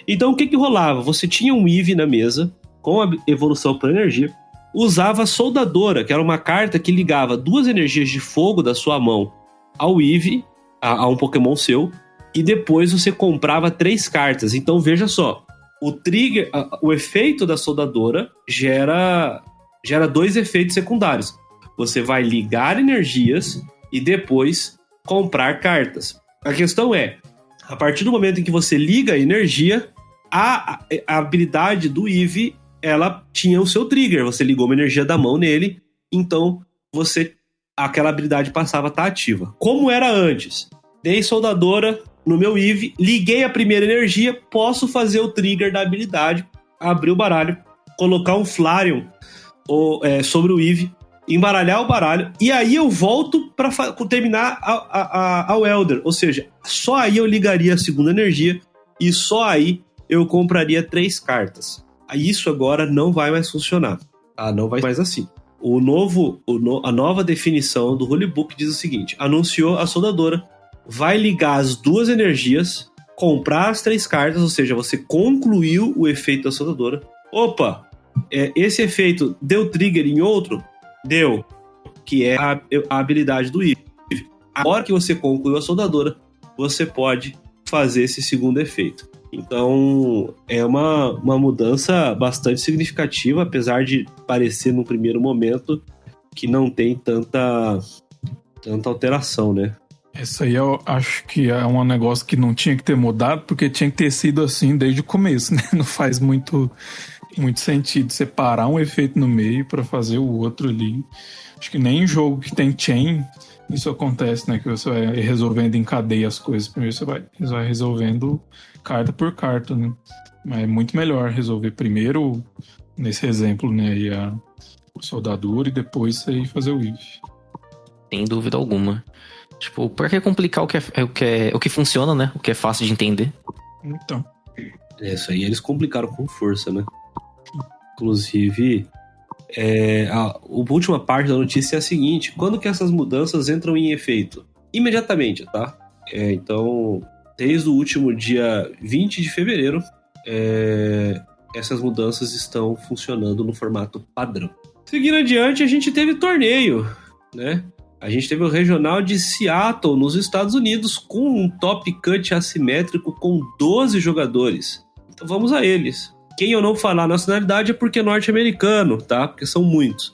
B: Então o que rolava? Você tinha um EVE na mesa com a evolução por energia, usava a Soldadora, que era uma carta que ligava 2 energias de fogo da sua mão ao EVE, a um Pokémon seu, e depois você comprava 3 cartas. Então veja só, o trigger, o efeito da Soldadora gera 2 efeitos secundários. Você vai ligar energias e depois comprar cartas. A questão é, a partir do momento em que você liga a energia, a habilidade do EVE, ela tinha o seu trigger. Você ligou uma energia da mão nele, então aquela habilidade passava a estar ativa. Como era antes? Dei Soldadora no meu EVE, liguei a primeira energia, posso fazer o trigger da habilidade, abrir o baralho, colocar um Flareon sobre o EVE, embaralhar o baralho, e aí eu volto para terminar a Welder. Ou seja, só aí eu ligaria a segunda energia e só aí eu compraria 3 cartas. Isso agora não vai mais funcionar, tá? Não vai mais assim. A nova definição do Rulebook diz o seguinte: anunciou a Soldadora, vai ligar as 2 energias, comprar as 3 cartas, ou seja, você concluiu o efeito da Soldadora. Opa, esse efeito deu trigger em outro? Deu, que é a habilidade do EVE. Agora que você concluiu a Soldadora, você pode fazer esse segundo efeito. Então, é uma mudança bastante significativa, apesar de parecer no primeiro momento que não tem tanta alteração, né?
C: Essa aí eu acho que é um negócio que não tinha que ter mudado, porque tinha que ter sido assim desde o começo, né? Não faz muito sentido separar um efeito no meio para fazer o outro ali. Acho que nem em jogo que tem chain isso acontece, né? Que você vai resolvendo em cadeia as coisas. Primeiro você vai resolvendo carta por carta, né? Mas é muito melhor resolver primeiro, nesse exemplo, né? E a Soldadura e depois você ir fazer o EVE.
D: Sem dúvida alguma. Tipo, por que complicar o que funciona, né? O que é fácil de entender.
C: Então.
B: Isso aí eles complicaram com força, né? Inclusive, a última parte da notícia é a seguinte: quando que essas mudanças entram em efeito? Imediatamente, tá? Então, desde o último dia 20 de fevereiro, essas mudanças estão funcionando no formato padrão. Seguindo adiante, a gente teve torneio, né? A gente teve o regional de Seattle, nos Estados Unidos, com um top cut assimétrico com 12 jogadores. Então vamos a eles. Quem eu não falar nacionalidade é porque é norte-americano, tá? Porque são muitos.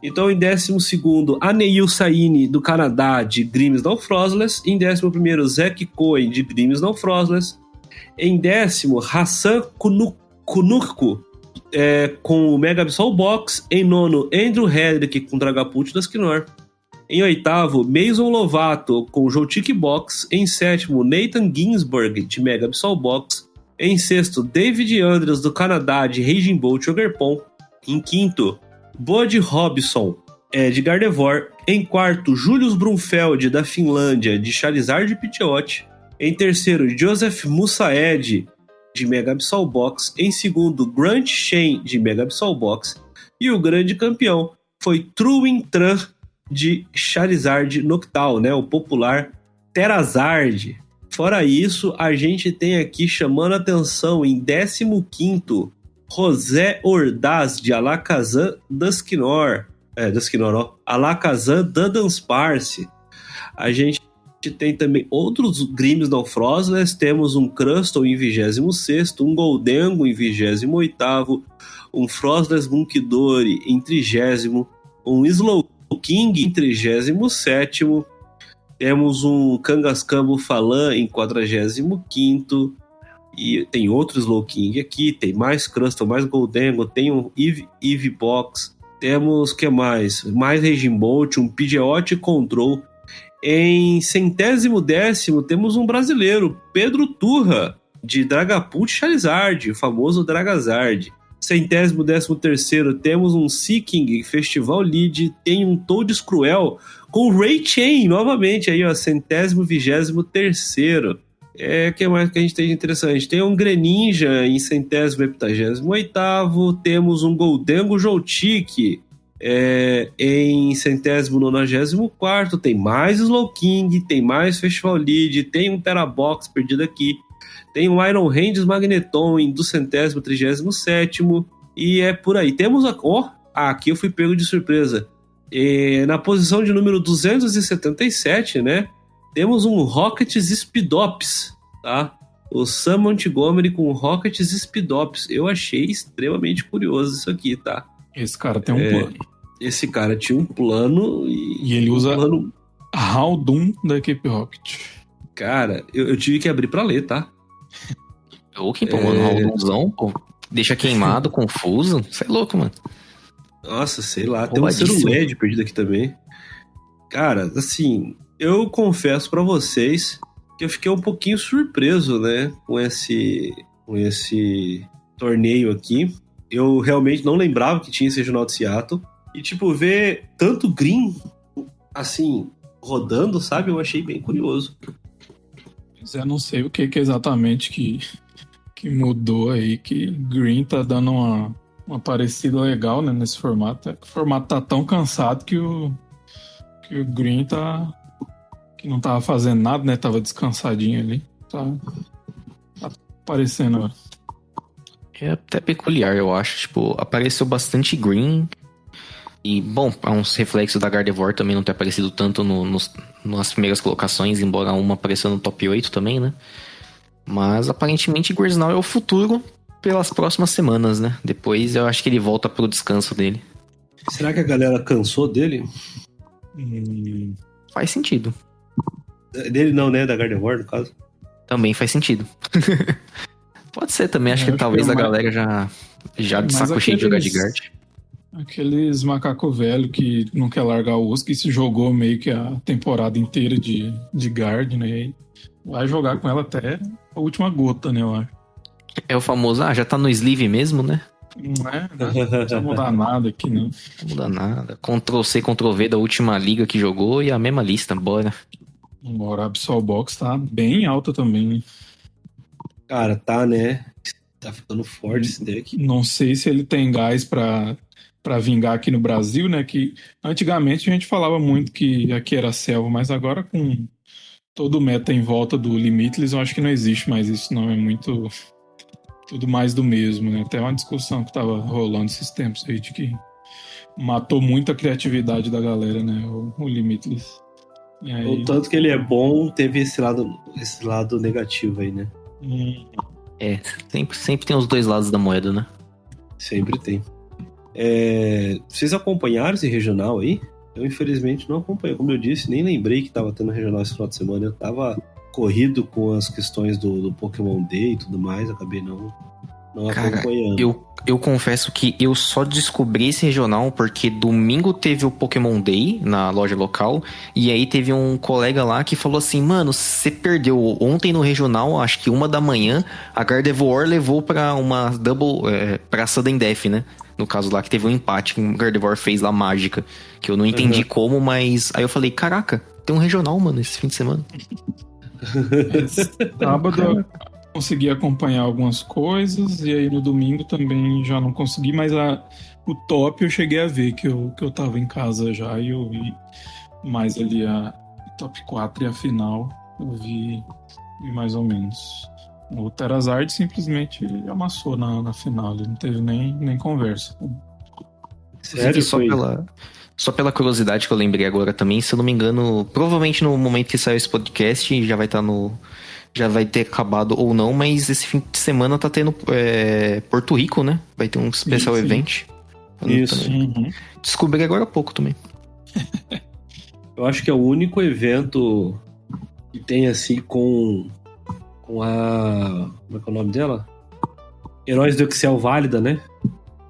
B: Então, em 12º, Aneil Saini, do Canadá, de Grimsdown Frostless. Em 11º, Zack Cohen, de Grimsdown Frostless. Em 10º, Hassan Kunurko, com o Mega Absol Box. Em 9º, Andrew Hedrick, com Dragapult da Skinor. Em 8º, Mason Lovato, com Joltik Box. Em 7º, Nathan Ginsburg, de Mega Absol Box. Em 6º, David Andrews, do Canadá, de Raging Bolt Ogerpon. Em 5º, Bode Robson, de Gardevoir. Em 4º, Julius Brunfeld, da Finlândia, de Charizard e Pidgeot. Em 3º, Joseph Musaed, de Mega Absol Box. Em 2º, Grant Shen, de Mega Absol Box. E o grande campeão foi Truin Tran, de Charizard Noctowl, né? O popular Terrazard. Fora isso, a gente tem aqui chamando a atenção em 15º, José Ordaz, de Alakazam Dusknoir. Alakazam Dunsparce. A gente tem também outros Grimsdown Frostless. Temos um Crustle em 26º, um Goldengo em 28º, um Frostless Munkidori em 30º, um Slowking em 37º. Temos um Kangaskhan Bufalan em 45º. E tem outro Slowking aqui. Tem mais Crustle, mais Goldengo. Tem um Eevee Box. Temos, que mais? Mais Raging Bolt, um Pidgeot Control Em 110º temos um brasileiro, Pedro Turra, de Dragapult Charizard, o famoso Dragazard. 113º temos um Seeking Festival Lead, tem um Toads Cruel com Ray Chain, novamente aí, ó, 123º. Que mais que a gente tem de interessante? Tem um Greninja em 178º, temos um Goldengo Joltik em 194º, tem mais Slowking, tem mais Festival Lead, tem um Terabox perdido aqui, tem um Iron Hands Magneton em 237º, e é por aí. Temos aqui eu fui pego de surpresa. Na posição de número 277, né? Temos um Rockets Speedops, tá? O Sam Montgomery com Rockets Speedops. Eu achei extremamente curioso isso aqui, tá?
C: Esse cara tem um plano.
B: Esse cara tinha um plano
C: e ele usa Haldun da equipe Rocket.
B: Cara, eu tive que abrir pra ler, tá?
D: Ok, pô, mano, Haldunzão, pô. Deixa queimado, confuso. Você é louco, mano.
B: Nossa, sei lá. Tem um Cerulead perdido aqui também. Cara, assim, eu confesso pra vocês que eu fiquei um pouquinho surpreso, né, com esse torneio aqui. Eu realmente não lembrava que tinha esse regional de Seattle. E, tipo, ver tanto green, assim, rodando, sabe? Eu achei bem curioso.
C: Pois é, não sei o que exatamente que mudou aí, que green tá dando uma parecida legal, né, nesse formato. O formato tá tão cansado que o green tá... que não tava fazendo nada, né? Tava descansadinho ali. Tá aparecendo agora.
D: É até peculiar, eu acho. Tipo, apareceu bastante green. E, bom, há uns reflexos da Gardevoir também não ter aparecido tanto nas primeiras colocações, embora uma apareceu no top 8 também, né? Mas, aparentemente, Grizznow é o futuro pelas próximas semanas, né? Depois eu acho que ele volta pro descanso dele.
B: Será que a galera cansou dele?
D: Faz sentido.
B: Dele não, né? Da Gardevoir, no caso.
D: Também faz sentido. Pode ser também, acho que talvez a galera já de saco cheio de jogar de guard.
C: Aqueles macaco velho que não quer largar o Usk e se jogou meio que a temporada inteira de guard, né? E vai jogar com ela até a última gota, né, eu acho.
D: É o famoso, já tá no sleeve mesmo, né?
C: Não precisa mudar nada aqui, não.
D: Não muda nada. Ctrl-C, Ctrl-V da última liga que jogou e a mesma lista, bora.
C: Agora a Absol Box tá bem alta também, né?
B: Cara, tá, né? Tá ficando forte esse deck.
C: Não sei se ele tem gás pra vingar aqui no Brasil, né? Que antigamente a gente falava muito que aqui era selva, mas agora com todo o meta em volta do Limitless, eu acho que não existe mais isso, não. É muito... tudo mais do mesmo, né? Até uma discussão que tava rolando esses tempos aí de que matou muito a criatividade da galera, né? O Limitless. E aí...
B: O tanto que ele é bom, teve esse lado negativo aí, né?
D: Sempre tem os dois lados da moeda, né?
B: Sempre tem. Vocês acompanharam esse regional aí? Eu, infelizmente, não acompanhei. Como eu disse, nem lembrei que tava tendo regional esse final de semana. Eu tava corrido com as questões do Pokémon Day e tudo mais, acabei não acompanhando.
D: Eu confesso que eu só descobri esse regional porque domingo teve o Pokémon Day na loja local, e aí teve um colega lá que falou assim, mano, você perdeu ontem no regional, acho que 1 da manhã, a Gardevoir levou pra uma double, pra Sudden Death, né? No caso lá que teve um empate que o Gardevoir fez lá, mágica, que eu não entendi como, mas aí eu falei, caraca, tem um regional, mano, esse fim de semana.
C: Sábado eu consegui acompanhar algumas coisas, e aí no domingo também já não consegui, mas o top eu cheguei a ver, que eu tava em casa já, e eu vi mais ali a top 4 e a final, eu vi mais ou menos. O Terazard simplesmente amassou na final, ele não teve nem conversa.
B: Sério?
D: Só pela curiosidade que eu lembrei agora também, se eu não me engano, provavelmente no momento que sair esse podcast já vai estar já vai ter acabado ou não, mas esse fim de semana tá tendo Porto Rico, né? Vai ter um special event.
B: Isso.
D: Descobri agora há pouco também.
B: Eu acho que é o único evento que tem assim com a... Como é que é o nome dela? Heróis do Excel válida, né?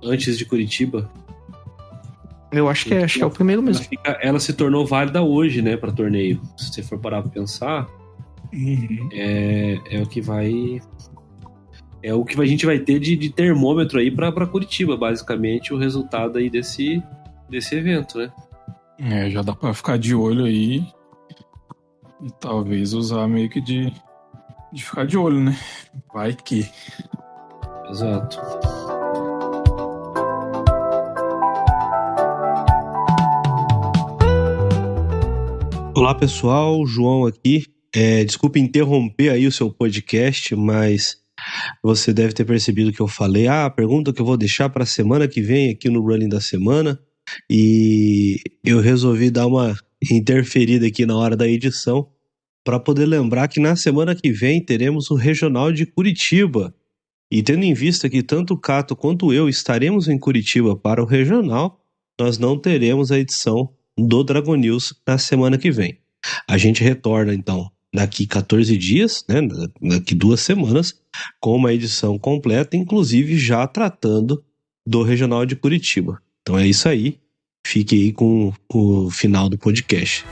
B: Antes de Curitiba.
D: Eu acho que é o primeiro mesmo.
B: Ela se tornou válida hoje, né, pra torneio. Se você for parar pra pensar, é o que vai... É o que a gente vai ter de termômetro aí pra Curitiba, basicamente, o resultado aí desse evento, né?
C: Já dá pra ficar de olho aí e talvez usar meio que de ficar de olho, né? Vai que...
B: Exato. Olá, pessoal, João aqui. Desculpe interromper aí o seu podcast, mas você deve ter percebido que eu falei, a pergunta que eu vou deixar para a semana que vem aqui no Running da Semana, e eu resolvi dar uma interferida aqui na hora da edição para poder lembrar que na semana que vem teremos o Regional de Curitiba. E tendo em vista que tanto o Cato quanto eu estaremos em Curitiba para o Regional, nós não teremos a edição do Dragon News na semana que vem. A gente retorna, então, daqui 14 dias, né, daqui 2 semanas, com uma edição completa, inclusive já tratando do Regional de Curitiba. Então é isso aí. Fique aí com o final do podcast.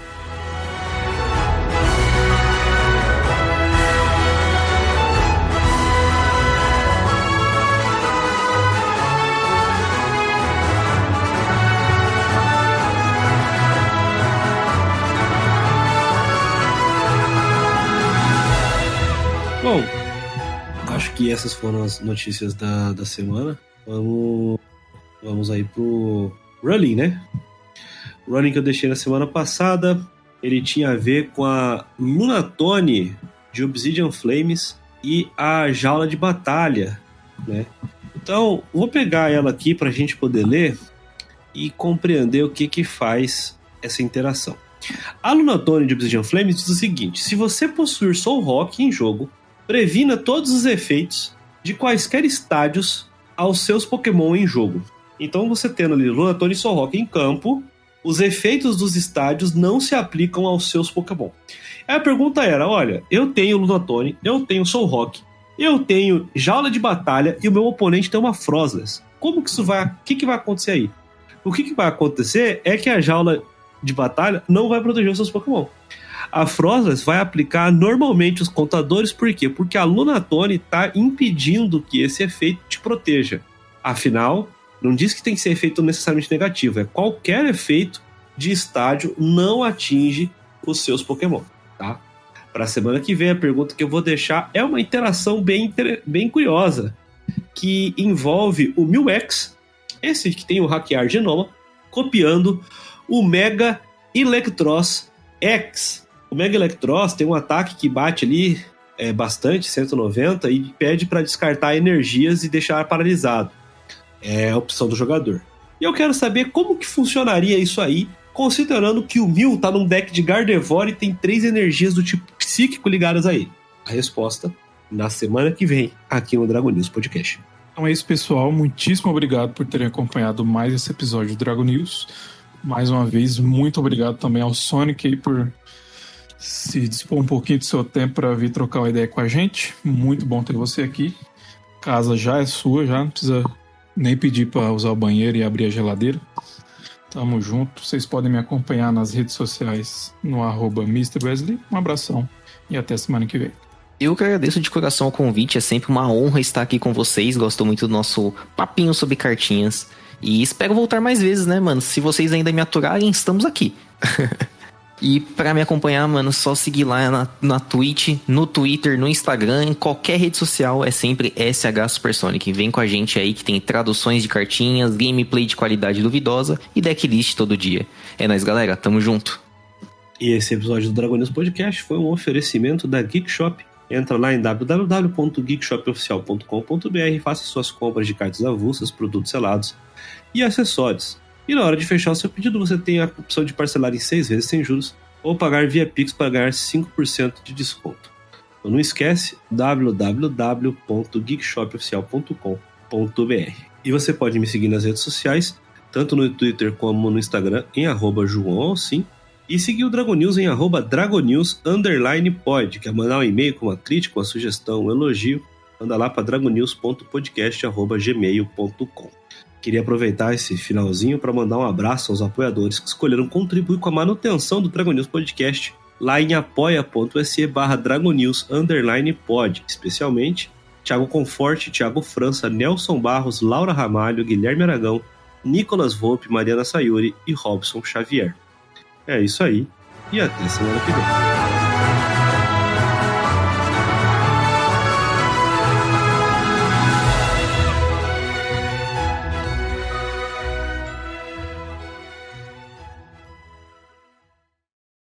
B: Bom, acho que essas foram as notícias da semana. Vamos aí pro Running, né? O Running que eu deixei na semana passada, ele tinha a ver com a Lunatone de Obsidian Flames e a Jaula de Batalha, né? Então, vou pegar ela aqui pra gente poder ler e compreender o que faz essa interação. A Lunatone de Obsidian Flames diz o seguinte: se você possuir Soul Rock em jogo, previna todos os efeitos de quaisquer estádios aos seus Pokémon em jogo. Então, você tendo ali Lunatone e Soul Rock em campo, os efeitos dos estádios não se aplicam aos seus Pokémon. Aí a pergunta era, olha, eu tenho Lunatone, eu tenho Soul Rock, eu tenho Jaula de Batalha e o meu oponente tem uma Frostless. Como que isso vai... O que vai acontecer aí? O que vai acontecer é que a Jaula de Batalha não vai proteger os seus Pokémon. A Frostless vai aplicar normalmente os contadores, por quê? Porque a Lunatone está impedindo que esse efeito te proteja. Afinal, não diz que tem que ser efeito necessariamente negativo, é qualquer efeito de estádio não atinge os seus Pokémon, tá? Para a semana que vem, a pergunta que eu vou deixar é uma interação bem curiosa, que envolve o Mil-X, esse que tem o Hackear Genoma, copiando o Mega Electros X. O Mega Electros tem um ataque que bate ali bastante, 190, e pede para descartar energias e deixar paralisado. É a opção do jogador. E eu quero saber como que funcionaria isso aí, considerando que o Mil tá num deck de Gardevoir e tem 3 energias do tipo psíquico ligadas a ele. A resposta na semana que vem, aqui no Dragon News Podcast.
C: Então é isso, pessoal. Muitíssimo obrigado por terem acompanhado mais esse episódio do Dragon News. Mais uma vez, muito obrigado também ao Sonic aí por se dispor um pouquinho do seu tempo para vir trocar uma ideia com a gente. Muito bom ter você aqui. Casa já é sua, já não precisa nem pedir para usar o banheiro e abrir a geladeira. Tamo junto. Vocês podem me acompanhar nas redes sociais no @MrWesley. Um abração e até semana que vem.
D: Eu que agradeço de coração o convite, é sempre uma honra estar aqui com vocês. Gosto muito do nosso papinho sobre cartinhas. E espero voltar mais vezes, né, mano? Se vocês ainda me aturarem, estamos aqui. E pra me acompanhar, mano, só seguir lá na Twitch, no Twitter, no Instagram, em qualquer rede social, é sempre SH Supersonic. Vem com a gente aí que tem traduções de cartinhas, gameplay de qualidade duvidosa e decklist todo dia. É nóis, galera, tamo junto.
B: E esse episódio do Dragon News Podcast foi um oferecimento da Geek Shop. Entra lá em www.geekshopOficial.com.br e faça suas compras de cartas avulsas, produtos selados e acessórios. E na hora de fechar o seu pedido, você tem a opção de parcelar em 6 vezes sem juros ou pagar via Pix para ganhar 5% de desconto. Então não esquece, www.geekshopOficial.com.br. E você pode me seguir nas redes sociais, tanto no Twitter como no Instagram, em @JoãoAlcim, e seguir o Dragon News em @dragonews_pod. Quer mandar um e-mail com uma crítica, uma sugestão, um elogio, manda lá para dragonews.podcast@gmail.com. Queria aproveitar esse finalzinho para mandar um abraço aos apoiadores que escolheram contribuir com a manutenção do Dragon News Podcast lá em apoia.se/dragonews_pod, especialmente Thiago Conforte, Thiago França, Nelson Barros, Laura Ramalho, Guilherme Aragão, Nicolas Volpe, Mariana Sayuri e Robson Xavier. É isso aí, e até semana que vem.